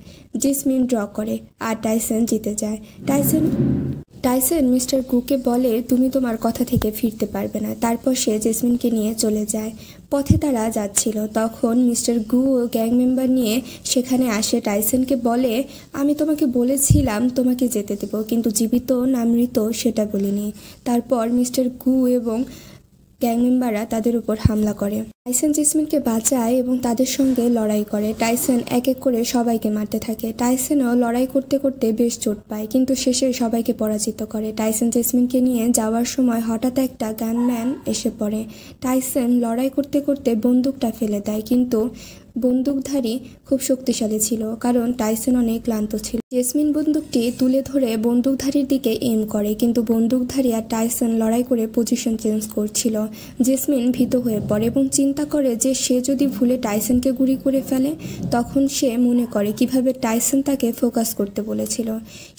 জেসমিন ড্র করে আর টাইসন জিতে যায়। টাইসন মিস্টার গুকে বলে, তুমি তোমার কথা থেকে ফিরতে পারবে না। তারপর সে জেসমিনকে নিয়ে চলে যায়। পথে তারা যাচ্ছিল, তখন মিস্টার গু ও গ্যাং মেম্বার নিয়ে সেখানে আসে। টাইসনকে বলে, আমি তোমাকে বলেছিলাম তোমাকে যেতে দেব, কিন্তু জীবিত না মৃত সেটা বলিনি। তারপর মিস্টার গু এবং গ্যাং মেম্বাররা তাদের উপর হামলা করে। টাইসন জেসমিনকে বাঁচায় এবং তাদের সঙ্গে লড়াই করে। টাইসন এক এক করে সবাইকে মারতে থাকে। টাইসনও লড়াই করতে করতে বেশ চোট পায়, কিন্তু শেষে সবাইকে পরাজিত করে। টাইসন জেসমিনকে নিয়ে যাওয়ার সময় হঠাৎ একটা গানম্যান এসে পড়ে। টাইসন লড়াই করতে করতে বন্দুকটা ফেলে দেয়, কিন্তু বন্দুকধারী খুব শক্তিশালী ছিল, কারণ টাইসন অনেক ক্লান্ত ছিল। জেসমিন বন্দুকটি তুলে ধরে বন্দুকধারীর দিকে এম করে, কিন্তু বন্দুকধারী আর টাইসন লড়াই করে পজিশন চেঞ্জ করছিল। জেসমিন ভীত হয়ে পড়ে এবং চিন্তা করে যে সে যদি ভুলে টাইসনকে গুলি করে ফেলে, তখন সে মনে করে কিভাবে টাইসন তাকে ফোকাস করতে বলেছিল।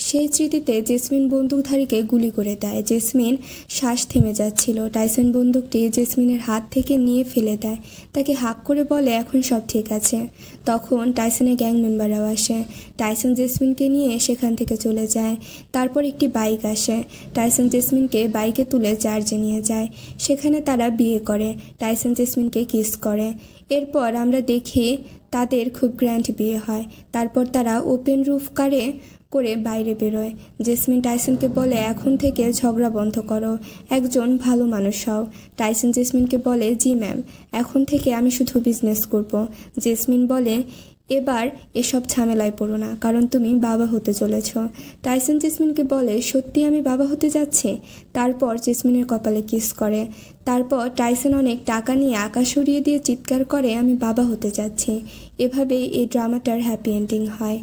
সেই স্মৃতিতে জেসমিন বন্দুকধারীকে গুলি করে দেয়। জেসমিন শ্বাস থেমে যাচ্ছিল। টাইসন বন্দুকটি জেসমিনের হাত থেকে নিয়ে ফেলে দেয়, তাকে হাঁক করে বলে, এখন সব ঠিক আছে। তখন টাইসনের গ্যাং মেম্বাররাও আসে। টাইসন জেসমিনকে নিয়ে সেখান থেকে চলে যায়। তারপর একটি বাইক আসে। টাইসন জেসমিনকে বাইকে তুলে চার্জে নিয়ে যায়। সেখানে তারা বিয়ে করে। টাইসন জেসমিনকে কিস করে। এরপর আমরা দেখি তাদের খুব গ্র্যান্ড বিয়ে হয়। তারপর তারা ওপেন রুফ কারে করে বাইরে বেরোয়। জেসমিন টাইসনকে বলে, এখন থেকে ঝগড়া বন্ধ করো, একজন ভালো মানুষ হও। টাইসন জেসমিনকে বলে, জি ম্যাম, এখন থেকে আমি শুধু বিজনেস করব। জেসমিন বলে, এবার এসব ঝামেলায় পড়ো না, কারণ তুমি বাবা হতে চলেছ। টাইসন জেসমিনকে বলে, সত্যি আমি বাবা হতে যাচ্ছি? তারপর জেসমিনের কপালে কিস করে। তারপর টাইসন অনেক টাকা নিয়ে আকাশ উড়িয়ে দিয়ে চিৎকার করে, আমি বাবা হতে যাচ্ছি। এভাবেই এই ড্রামাটার হ্যাপি এন্ডিং হয়।